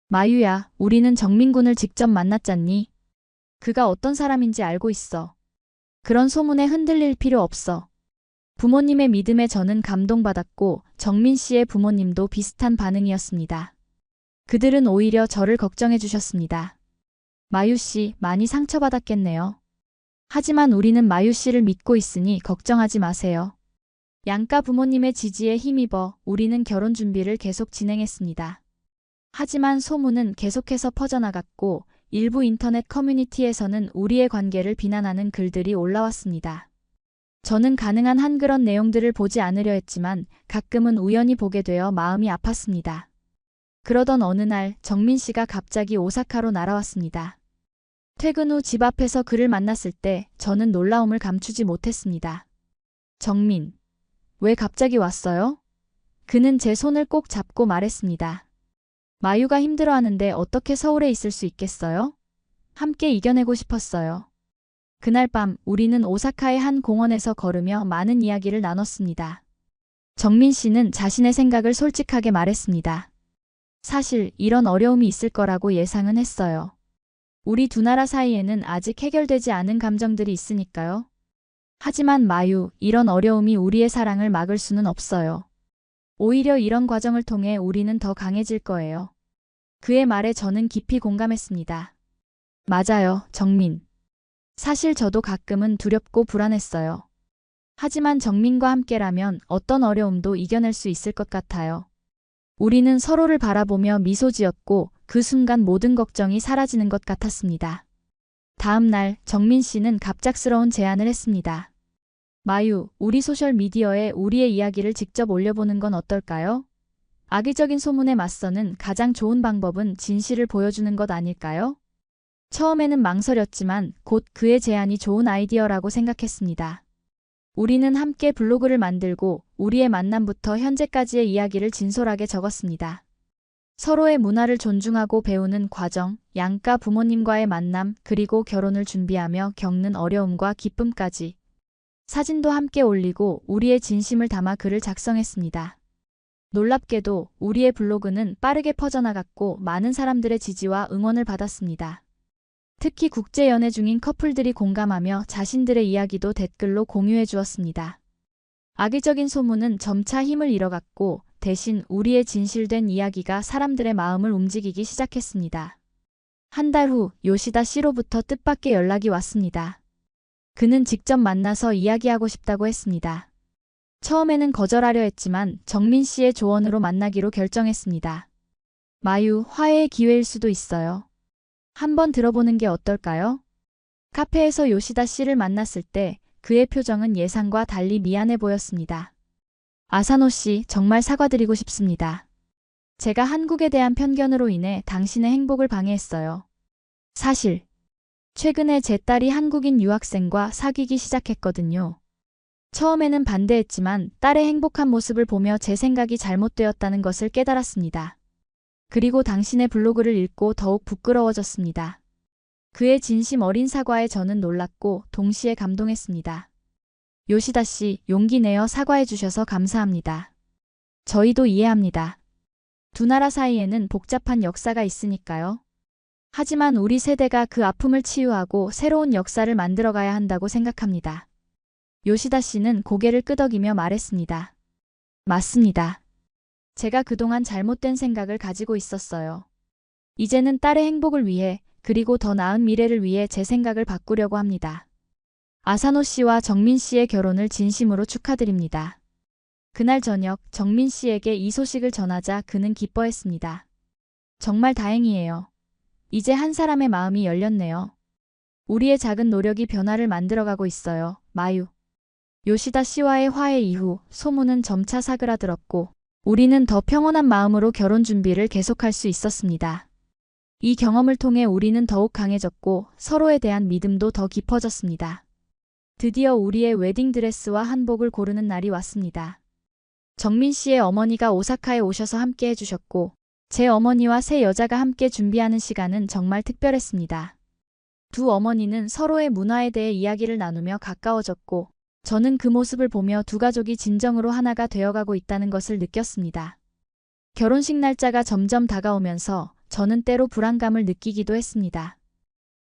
마유야, 우리는 정민군을 직접 만났잖니? 그가 어떤 사람인지 알고 있어. 그런 소문에 흔들릴 필요 없어. 부모님의 믿음에 저는 감동받았고 정민 씨의 부모님도 비슷한 반응이었습니다. 그들은 오히려 저를 걱정해 주셨습니다. 마유 씨, 많이 상처받았겠네요. 하지만 우리는 마유 씨를 믿고 있으니 걱정하지 마세요. 양가 부모님의 지지에 힘입어 우리는 결혼 준비를 계속 진행했습니다. 하지만 소문은 계속해서 퍼져나갔고 일부 인터넷 커뮤니티에서는 우리의 관계를 비난하는 글들이 올라왔습니다. 저는 가능한 한 그런 내용들을 보지 않으려 했지만 가끔은 우연히 보게 되어 마음이 아팠습니다. 그러던 어느 날 정민 씨가 갑자기 오사카로 날아왔습니다. 퇴근 후 집 앞에서 그를 만났을 때 저는 놀라움을 감추지 못했습니다. 정민, 왜 갑자기 왔어요? 그는 제 손을 꼭 잡고 말했습니다. 마유가 힘들어하는데 어떻게 서울에 있을 수 있겠어요? 함께 이겨내고 싶었어요. 그날 밤 우리는 오사카의 한 공원에서 걸으며 많은 이야기를 나눴습니다. 정민 씨는 자신의 생각을 솔직하게 말했습니다. 사실 이런 어려움이 있을 거라고 예상은 했어요. 우리 두 나라 사이에는 아직 해결되지 않은 감정들이 있으니까요. 하지만 마유, 이런 어려움이 우리의 사랑을 막을 수는 없어요. 오히려 이런 과정을 통해 우리는 더 강해질 거예요. 그의 말에 저는 깊이 공감했습니다. 맞아요, 정민. 사실 저도 가끔은 두렵고 불안했어요. 하지만 정민과 함께라면 어떤 어려움도 이겨낼 수 있을 것 같아요. 우리는 서로를 바라보며 미소 지었고 그 순간 모든 걱정이 사라지는 것 같았습니다. 다음 날 정민 씨는 갑작스러운 제안을 했습니다. 마유, 우리 소셜미디어에 우리의 이야기를 직접 올려보는 건 어떨까요? 악의적인 소문에 맞서는 가장 좋은 방법은 진실을 보여주는 것 아닐까요? 처음에는 망설였지만 곧 그의 제안이 좋은 아이디어라고 생각했습니다. 우리는 함께 블로그를 만들고 우리의 만남부터 현재까지의 이야기를 진솔하게 적었습니다. 서로의 문화를 존중하고 배우는 과정, 양가 부모님과의 만남, 그리고 결혼을 준비하며 겪는 어려움과 기쁨까지. 사진도 함께 올리고 우리의 진심을 담아 글을 작성했습니다. 놀랍게도 우리의 블로그는 빠르게 퍼져나갔고 많은 사람들의 지지와 응원을 받았습니다. 특히 국제 연애 중인 커플들이 공감하며 자신들의 이야기도 댓글로 공유해 주었습니다. 악의적인 소문은 점차 힘을 잃어갔고 대신 우리의 진실된 이야기가 사람들의 마음을 움직이기 시작했습니다. 한 달 후 요시다 씨로부터 뜻밖의 연락이 왔습니다. 그는 직접 만나서 이야기하고 싶다고 했습니다. 처음에는 거절하려 했지만 정민 씨의 조언으로 만나기로 결정했습니다. 마유, 화해의 기회일 수도 있어요. 한번 들어보는 게 어떨까요? 카페에서 요시다 씨를 만났을 때 그의 표정은 예상과 달리 미안해 보였습니다. 아사노 씨, 정말 사과드리고 싶습니다. 제가 한국에 대한 편견으로 인해 당신의 행복을 방해했어요. 사실 최근에 제 딸이 한국인 유학생과 사귀기 시작했거든요. 처음에는 반대했지만 딸의 행복한 모습을 보며 제 생각이 잘못되었다는 것을 깨달았습니다. 그리고 당신의 블로그를 읽고 더욱 부끄러워졌습니다. 그의 진심 어린 사과에 저는 놀랐고 동시에 감동했습니다. 요시다 씨, 용기 내어 사과해 주셔서 감사합니다. 저희도 이해합니다. 두 나라 사이에는 복잡한 역사가 있으니까요. 하지만 우리 세대가 그 아픔을 치유하고 새로운 역사를 만들어가야 한다고 생각합니다. 요시다 씨는 고개를 끄덕이며 말했습니다. 맞습니다. 제가 그동안 잘못된 생각을 가지고 있었어요. 이제는 딸의 행복을 위해 그리고 더 나은 미래를 위해 제 생각을 바꾸려고 합니다. 아사노 씨와 정민 씨의 결혼을 진심으로 축하드립니다. 그날 저녁 정민 씨에게 이 소식을 전하자 그는 기뻐했습니다. 정말 다행이에요. 이제 한 사람의 마음이 열렸네요. 우리의 작은 노력이 변화를 만들어가고 있어요. 마유. 요시다 씨와의 화해 이후 소문은 점차 사그라들었고 우리는 더 평온한 마음으로 결혼 준비를 계속할 수 있었습니다. 이 경험을 통해 우리는 더욱 강해졌고 서로에 대한 믿음도 더 깊어졌습니다. 드디어 우리의 웨딩드레스와 한복을 고르는 날이 왔습니다. 정민 씨의 어머니가 오사카에 오셔서 함께 해주셨고 제 어머니와 새 여자가 함께 준비하는 시간은 정말 특별했습니다. 두 어머니는 서로의 문화에 대해 이야기를 나누며 가까워졌고 저는 그 모습을 보며 두 가족이 진정으로 하나가 되어가고 있다는 것을 느꼈습니다. 결혼식 날짜가 점점 다가오면서 저는 때로 불안감을 느끼기도 했습니다.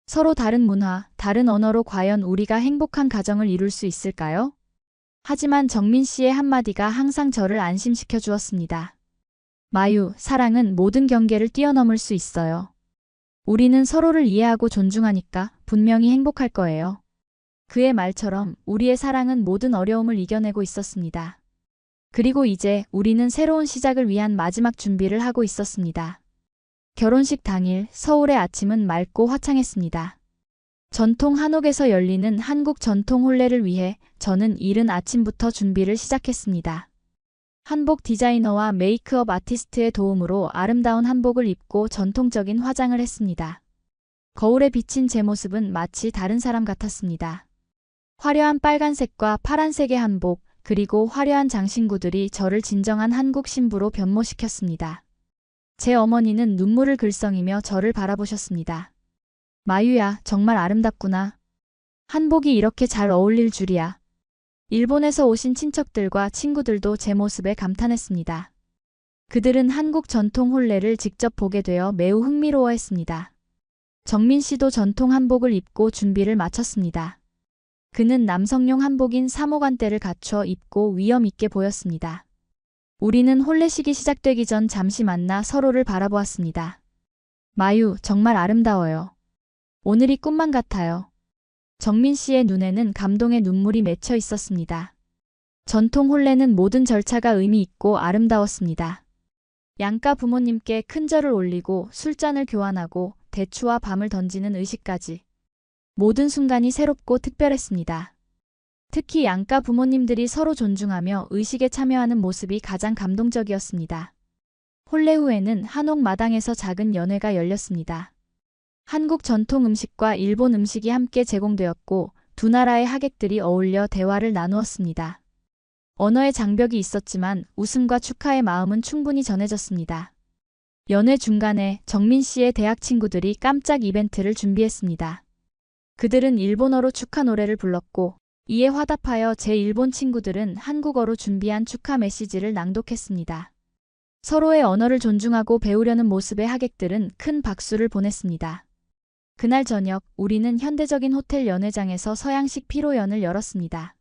서로 다른 문화, 다른 언어로 과연 우리가 행복한 가정을 이룰 수 있을까요? 하지만 정민 씨의 한마디가 항상 저를 안심시켜 주었습니다. 마유, 사랑은 모든 경계를 뛰어넘을 수 있어요. 우리는 서로를 이해하고 존중하니까 분명히 행복할 거예요. 그의 말처럼 우리의 사랑은 모든 어려움을 이겨내고 있었습니다. 그리고 이제 우리는 새로운 시작을 위한 마지막 준비를 하고 있었습니다. 결혼식 당일 서울의 아침은 맑고 화창했습니다. 전통 한옥에서 열리는 한국 전통 혼례를 위해 저는 이른 아침부터 준비를 시작했습니다. 한복 디자이너와 메이크업 아티스트의 도움으로 아름다운 한복을 입고 전통적인 화장을 했습니다. 거울에 비친 제 모습은 마치 다른 사람 같았습니다. 화려한 빨간색과 파란색의 한복, 그리고 화려한 장신구들이 저를 진정한 한국 신부로 변모시켰습니다. 제 어머니는 눈물을 글썽이며 저를 바라보셨습니다. 마유야, 정말 아름답구나. 한복이 이렇게 잘 어울릴 줄이야. 일본에서 오신 친척들과 친구들도 제 모습에 감탄했습니다. 그들은 한국 전통 혼례를 직접 보게 되어 매우 흥미로워했습니다. 정민 씨도 전통 한복을 입고 준비를 마쳤습니다. 그는 남성용 한복인 사모간대를 갖춰 입고 위엄 있게 보였습니다. 우리는 혼례식이 시작되기 전 잠시 만나 서로를 바라보았습니다. 마유, 정말 아름다워요. 오늘이 꿈만 같아요. 정민 씨의 눈에는 감동의 눈물이 맺혀 있었습니다. 전통 혼례는 모든 절차가 의미 있고 아름다웠습니다. 양가 부모님께 큰 절을 올리고 술잔을 교환하고 대추와 밤을 던지는 의식까지. 모든 순간이 새롭고 특별했습니다. 특히 양가 부모님들이 서로 존중하며 의식에 참여하는 모습이 가장 감동적이었습니다. 혼례 후에는 한옥 마당에서 작은 연회가 열렸습니다. 한국 전통 음식과 일본 음식이 함께 제공되었고 두 나라의 하객들이 어울려 대화를 나누었습니다. 언어의 장벽이 있었지만 웃음과 축하의 마음은 충분히 전해졌습니다. 연회 중간에 정민 씨의 대학 친구들이 깜짝 이벤트를 준비했습니다. 그들은 일본어로 축하 노래를 불렀고 이에 화답하여 제 일본 친구들은 한국어로 준비한 축하 메시지를 낭독했습니다. 서로의 언어를 존중하고 배우려는 모습의 하객들은 큰 박수를 보냈습니다. 그날 저녁 우리는 현대적인 호텔 연회장에서 서양식 피로연을 열었습니다.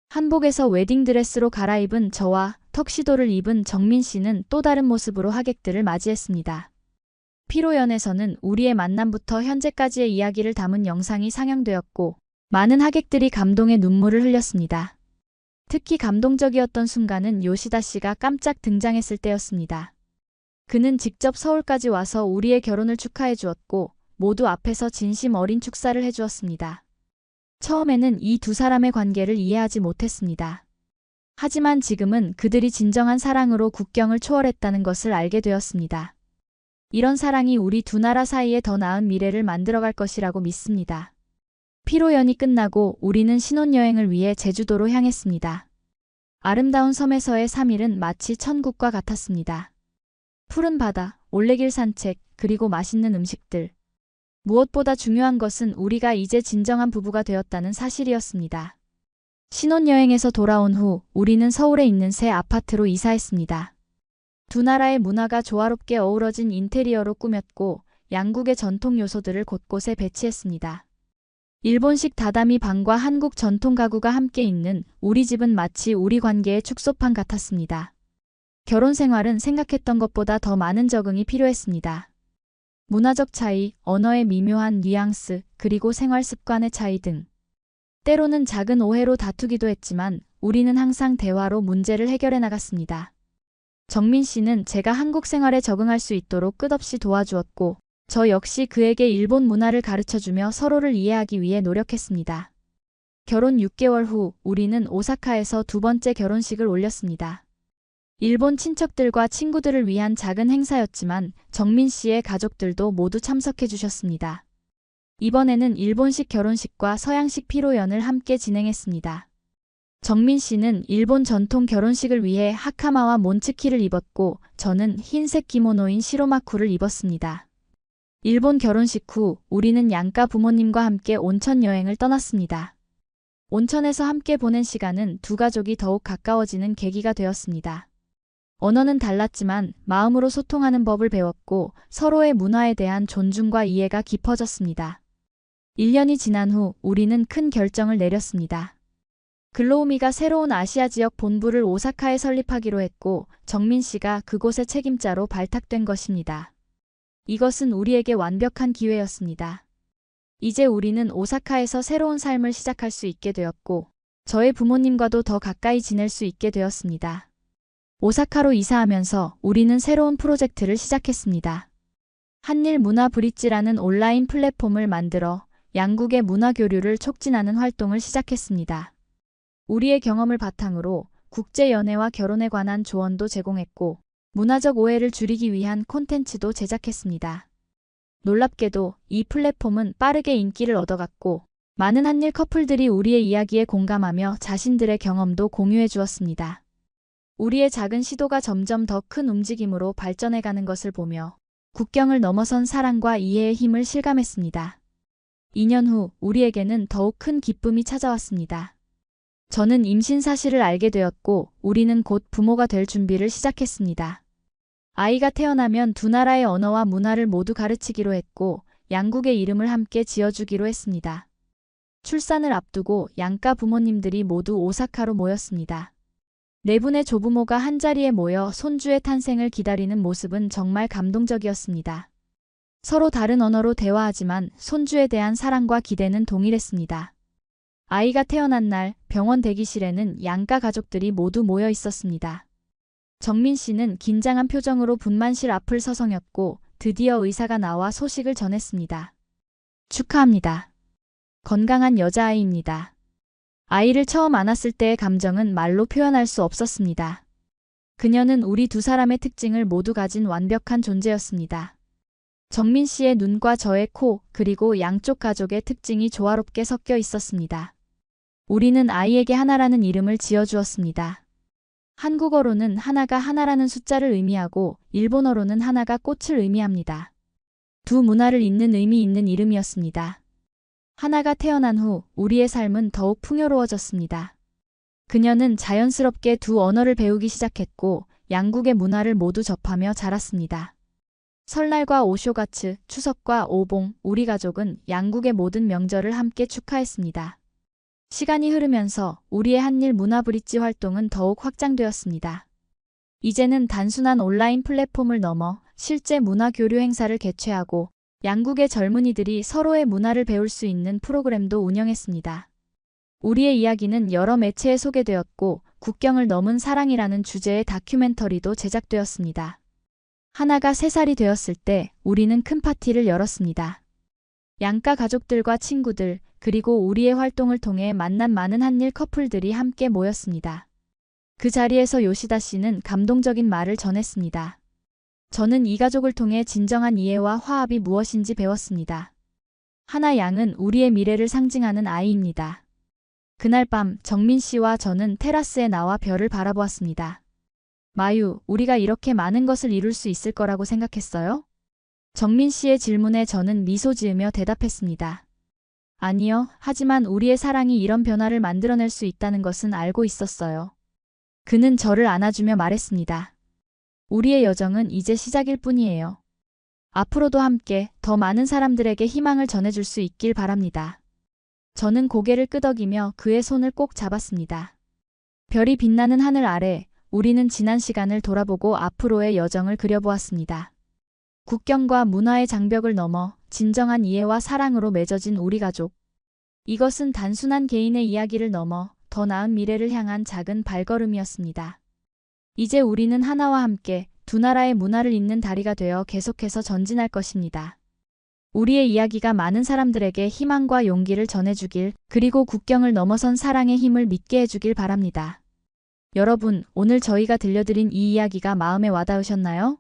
한복에서 웨딩드레스로 갈아입은 저와 턱시도를 입은 정민 씨는 또 다른 모습으로 하객들을 맞이했습니다. 피로연에서는 우리의 만남부터 현재까지의 이야기를 담은 영상이 상영되었고 많은 하객들이 감동의 눈물을 흘렸습니다. 특히 감동적이었던 순간은 요시다 씨가 깜짝 등장했을 때였습니다. 그는 직접 서울까지 와서 우리의 결혼을 축하해 주었고 모두 앞에서 진심 어린 축사를 해주었습니다. 처음에는 이 두 사람의 관계를 이해하지 못했습니다. 하지만 지금은 그들이 진정한 사랑으로 국경을 초월했다는 것을 알게 되었습니다. 이런 사랑이 우리 두 나라 사이에 더 나은 미래를 만들어갈 것이라고 믿습니다. 피로연이 끝나고 우리는 신혼여행을 위해 제주도로 향했습니다. 아름다운 섬에서의 3일은 마치 천국과 같았습니다. 푸른 바다, 올레길 산책, 그리고 맛있는 음식들. 무엇보다 중요한 것은 우리가 이제 진정한 부부가 되었다는 사실이었습니다. 신혼여행에서 돌아온 후 우리는 서울에 있는 새 아파트로 이사했습니다. 두 나라의 문화가 조화롭게 어우러진 인테리어로 꾸몄고 양국의 전통 요소들을 곳곳에 배치했습니다. 일본식 다다미 방과 한국 전통 가구가 함께 있는 우리 집은 마치 우리 관계의 축소판 같았습니다. 결혼 생활은 생각했던 것보다 더 많은 적응이 필요했습니다. 문화적 차이, 언어의 미묘한 뉘앙스, 그리고 생활 습관의 차이 등. 때로는 작은 오해로 다투기도 했지만 우리는 항상 대화로 문제를 해결해 나갔습니다. 정민 씨는 제가 한국 생활에 적응할 수 있도록 끝없이 도와주었고, 저 역시 그에게 일본 문화를 가르쳐주며 서로를 이해하기 위해 노력했습니다. 결혼 6개월 후 우리는 오사카에서 두 번째 결혼식을 올렸습니다. 일본 친척들과 친구들을 위한 작은 행사였지만 정민 씨의 가족들도 모두 참석해 주셨습니다. 이번에는 일본식 결혼식과 서양식 피로연을 함께 진행했습니다. 정민 씨는 일본 전통 결혼식을 위해 하카마와 몬츠키를 입었고 저는 흰색 기모노인 시로마쿠를 입었습니다. 일본 결혼식 후 우리는 양가 부모님과 함께 온천 여행을 떠났습니다. 온천에서 함께 보낸 시간은 두 가족이 더욱 가까워지는 계기가 되었습니다. 언어는 달랐지만 마음으로 소통하는 법을 배웠고 서로의 문화에 대한 존중과 이해가 깊어졌습니다. 1년이 지난 후 우리는 큰 결정을 내렸습니다. 글로우미가 새로운 아시아 지역 본부를 오사카에 설립하기로 했고 정민 씨가 그곳의 책임자로 발탁된 것입니다. 이것은 우리에게 완벽한 기회였습니다. 이제 우리는 오사카에서 새로운 삶을 시작할 수 있게 되었고 저의 부모님과도 더 가까이 지낼 수 있게 되었습니다. 오사카로 이사하면서 우리는 새로운 프로젝트를 시작했습니다. 한일 문화 브릿지라는 온라인 플랫폼을 만들어 양국의 문화 교류를 촉진하는 활동을 시작했습니다. 우리의 경험을 바탕으로 국제 연애와 결혼에 관한 조언도 제공했고 문화적 오해를 줄이기 위한 콘텐츠도 제작했습니다. 놀랍게도 이 플랫폼은 빠르게 인기를 얻어갔고 많은 한일 커플들이 우리의 이야기에 공감하며 자신들의 경험도 공유해 주었습니다. 우리의 작은 시도가 점점 더 큰 움직임으로 발전해가는 것을 보며 국경을 넘어선 사랑과 이해의 힘을 실감했습니다. 2년 후 우리에게는 더욱 큰 기쁨이 찾아왔습니다. 저는 임신 사실을 알게 되었고 우리는 곧 부모가 될 준비를 시작했습니다. 아이가 태어나면 두 나라의 언어와 문화를 모두 가르치기로 했고 양국의 이름을 함께 지어주기로 했습니다. 출산을 앞두고 양가 부모님들이 모두 오사카로 모였습니다. 네 분의 조부모가 한자리에 모여 손주의 탄생을 기다리는 모습은 정말 감동적이었습니다. 서로 다른 언어로 대화하지만 손주에 대한 사랑과 기대는 동일했습니다. 아이가 태어난 날 병원 대기실에는 양가 가족들이 모두 모여 있었습니다. 정민 씨는 긴장한 표정으로 분만실 앞을 서성였고 드디어 의사가 나와 소식을 전했습니다. 축하합니다. 건강한 여자아이입니다. 아이를 처음 안았을 때의 감정은 말로 표현할 수 없었습니다. 그녀는 우리 두 사람의 특징을 모두 가진 완벽한 존재였습니다. 정민 씨의 눈과 저의 코, 그리고 양쪽 가족의 특징이 조화롭게 섞여 있었습니다. 우리는 아이에게 하나라는 이름을 지어주었습니다. 한국어로는 하나가 하나라는 숫자를 의미하고 일본어로는 하나가 꽃을 의미합니다. 두 문화를 잇는 의미 있는 이름이었습니다. 하나가 태어난 후 우리의 삶은 더욱 풍요로워졌습니다. 그녀는 자연스럽게 두 언어를 배우기 시작했고 양국의 문화를 모두 접하며 자랐습니다. 설날과 오쇼가츠, 추석과 오봉, 우리 가족은 양국의 모든 명절을 함께 축하했습니다. 시간이 흐르면서 우리의 한일 문화 브릿지 활동은 더욱 확장되었습니다. 이제는 단순한 온라인 플랫폼을 넘어 실제 문화 교류 행사를 개최하고 양국의 젊은이들이 서로의 문화를 배울 수 있는 프로그램도 운영했습니다. 우리의 이야기는 여러 매체에 소개되었고 국경을 넘은 사랑이라는 주제의 다큐멘터리도 제작되었습니다. 하나가 3살이 되었을 때 우리는 큰 파티를 열었습니다. 양가 가족들과 친구들, 그리고 우리의 활동을 통해 만난 많은 한일 커플들이 함께 모였습니다. 그 자리에서 요시다 씨는 감동적인 말을 전했습니다. 저는 이 가족을 통해 진정한 이해와 화합이 무엇인지 배웠습니다. 하나 양은 우리의 미래를 상징하는 아이입니다. 그날 밤 정민 씨와 저는 테라스에 나와 별을 바라보았습니다. 마유, 우리가 이렇게 많은 것을 이룰 수 있을 거라고 생각했어요? 정민 씨의 질문에 저는 미소 지으며 대답했습니다. 아니요, 하지만 우리의 사랑이 이런 변화를 만들어낼 수 있다는 것은 알고 있었어요. 그는 저를 안아주며 말했습니다. 우리의 여정은 이제 시작일 뿐이에요. 앞으로도 함께 더 많은 사람들에게 희망을 전해줄 수 있길 바랍니다. 저는 고개를 끄덕이며 그의 손을 꼭 잡았습니다. 별이 빛나는 하늘 아래 우리는 지난 시간을 돌아보고 앞으로의 여정을 그려보았습니다. 국경과 문화의 장벽을 넘어 진정한 이해와 사랑으로 맺어진 우리 가족. 이것은 단순한 개인의 이야기를 넘어 더 나은 미래를 향한 작은 발걸음이었습니다. 이제 우리는 하나와 함께 두 나라의 문화를 잇는 다리가 되어 계속해서 전진할 것입니다. 우리의 이야기가 많은 사람들에게 희망과 용기를 전해주길, 그리고 국경을 넘어선 사랑의 힘을 믿게 해주길 바랍니다. 여러분, 오늘 저희가 들려드린 이 이야기가 마음에 와닿으셨나요?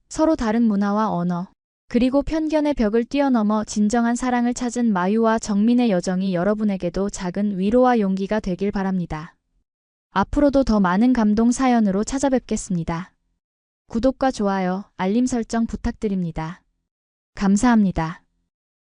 서로 다른 문화와 언어, 그리고 편견의 벽을 뛰어넘어 진정한 사랑을 찾은 마유와 정민의 여정이 여러분에게도 작은 위로와 용기가 되길 바랍니다. 앞으로도 더 많은 감동 사연으로 찾아뵙겠습니다. 구독과 좋아요, 알림 설정 부탁드립니다. 감사합니다.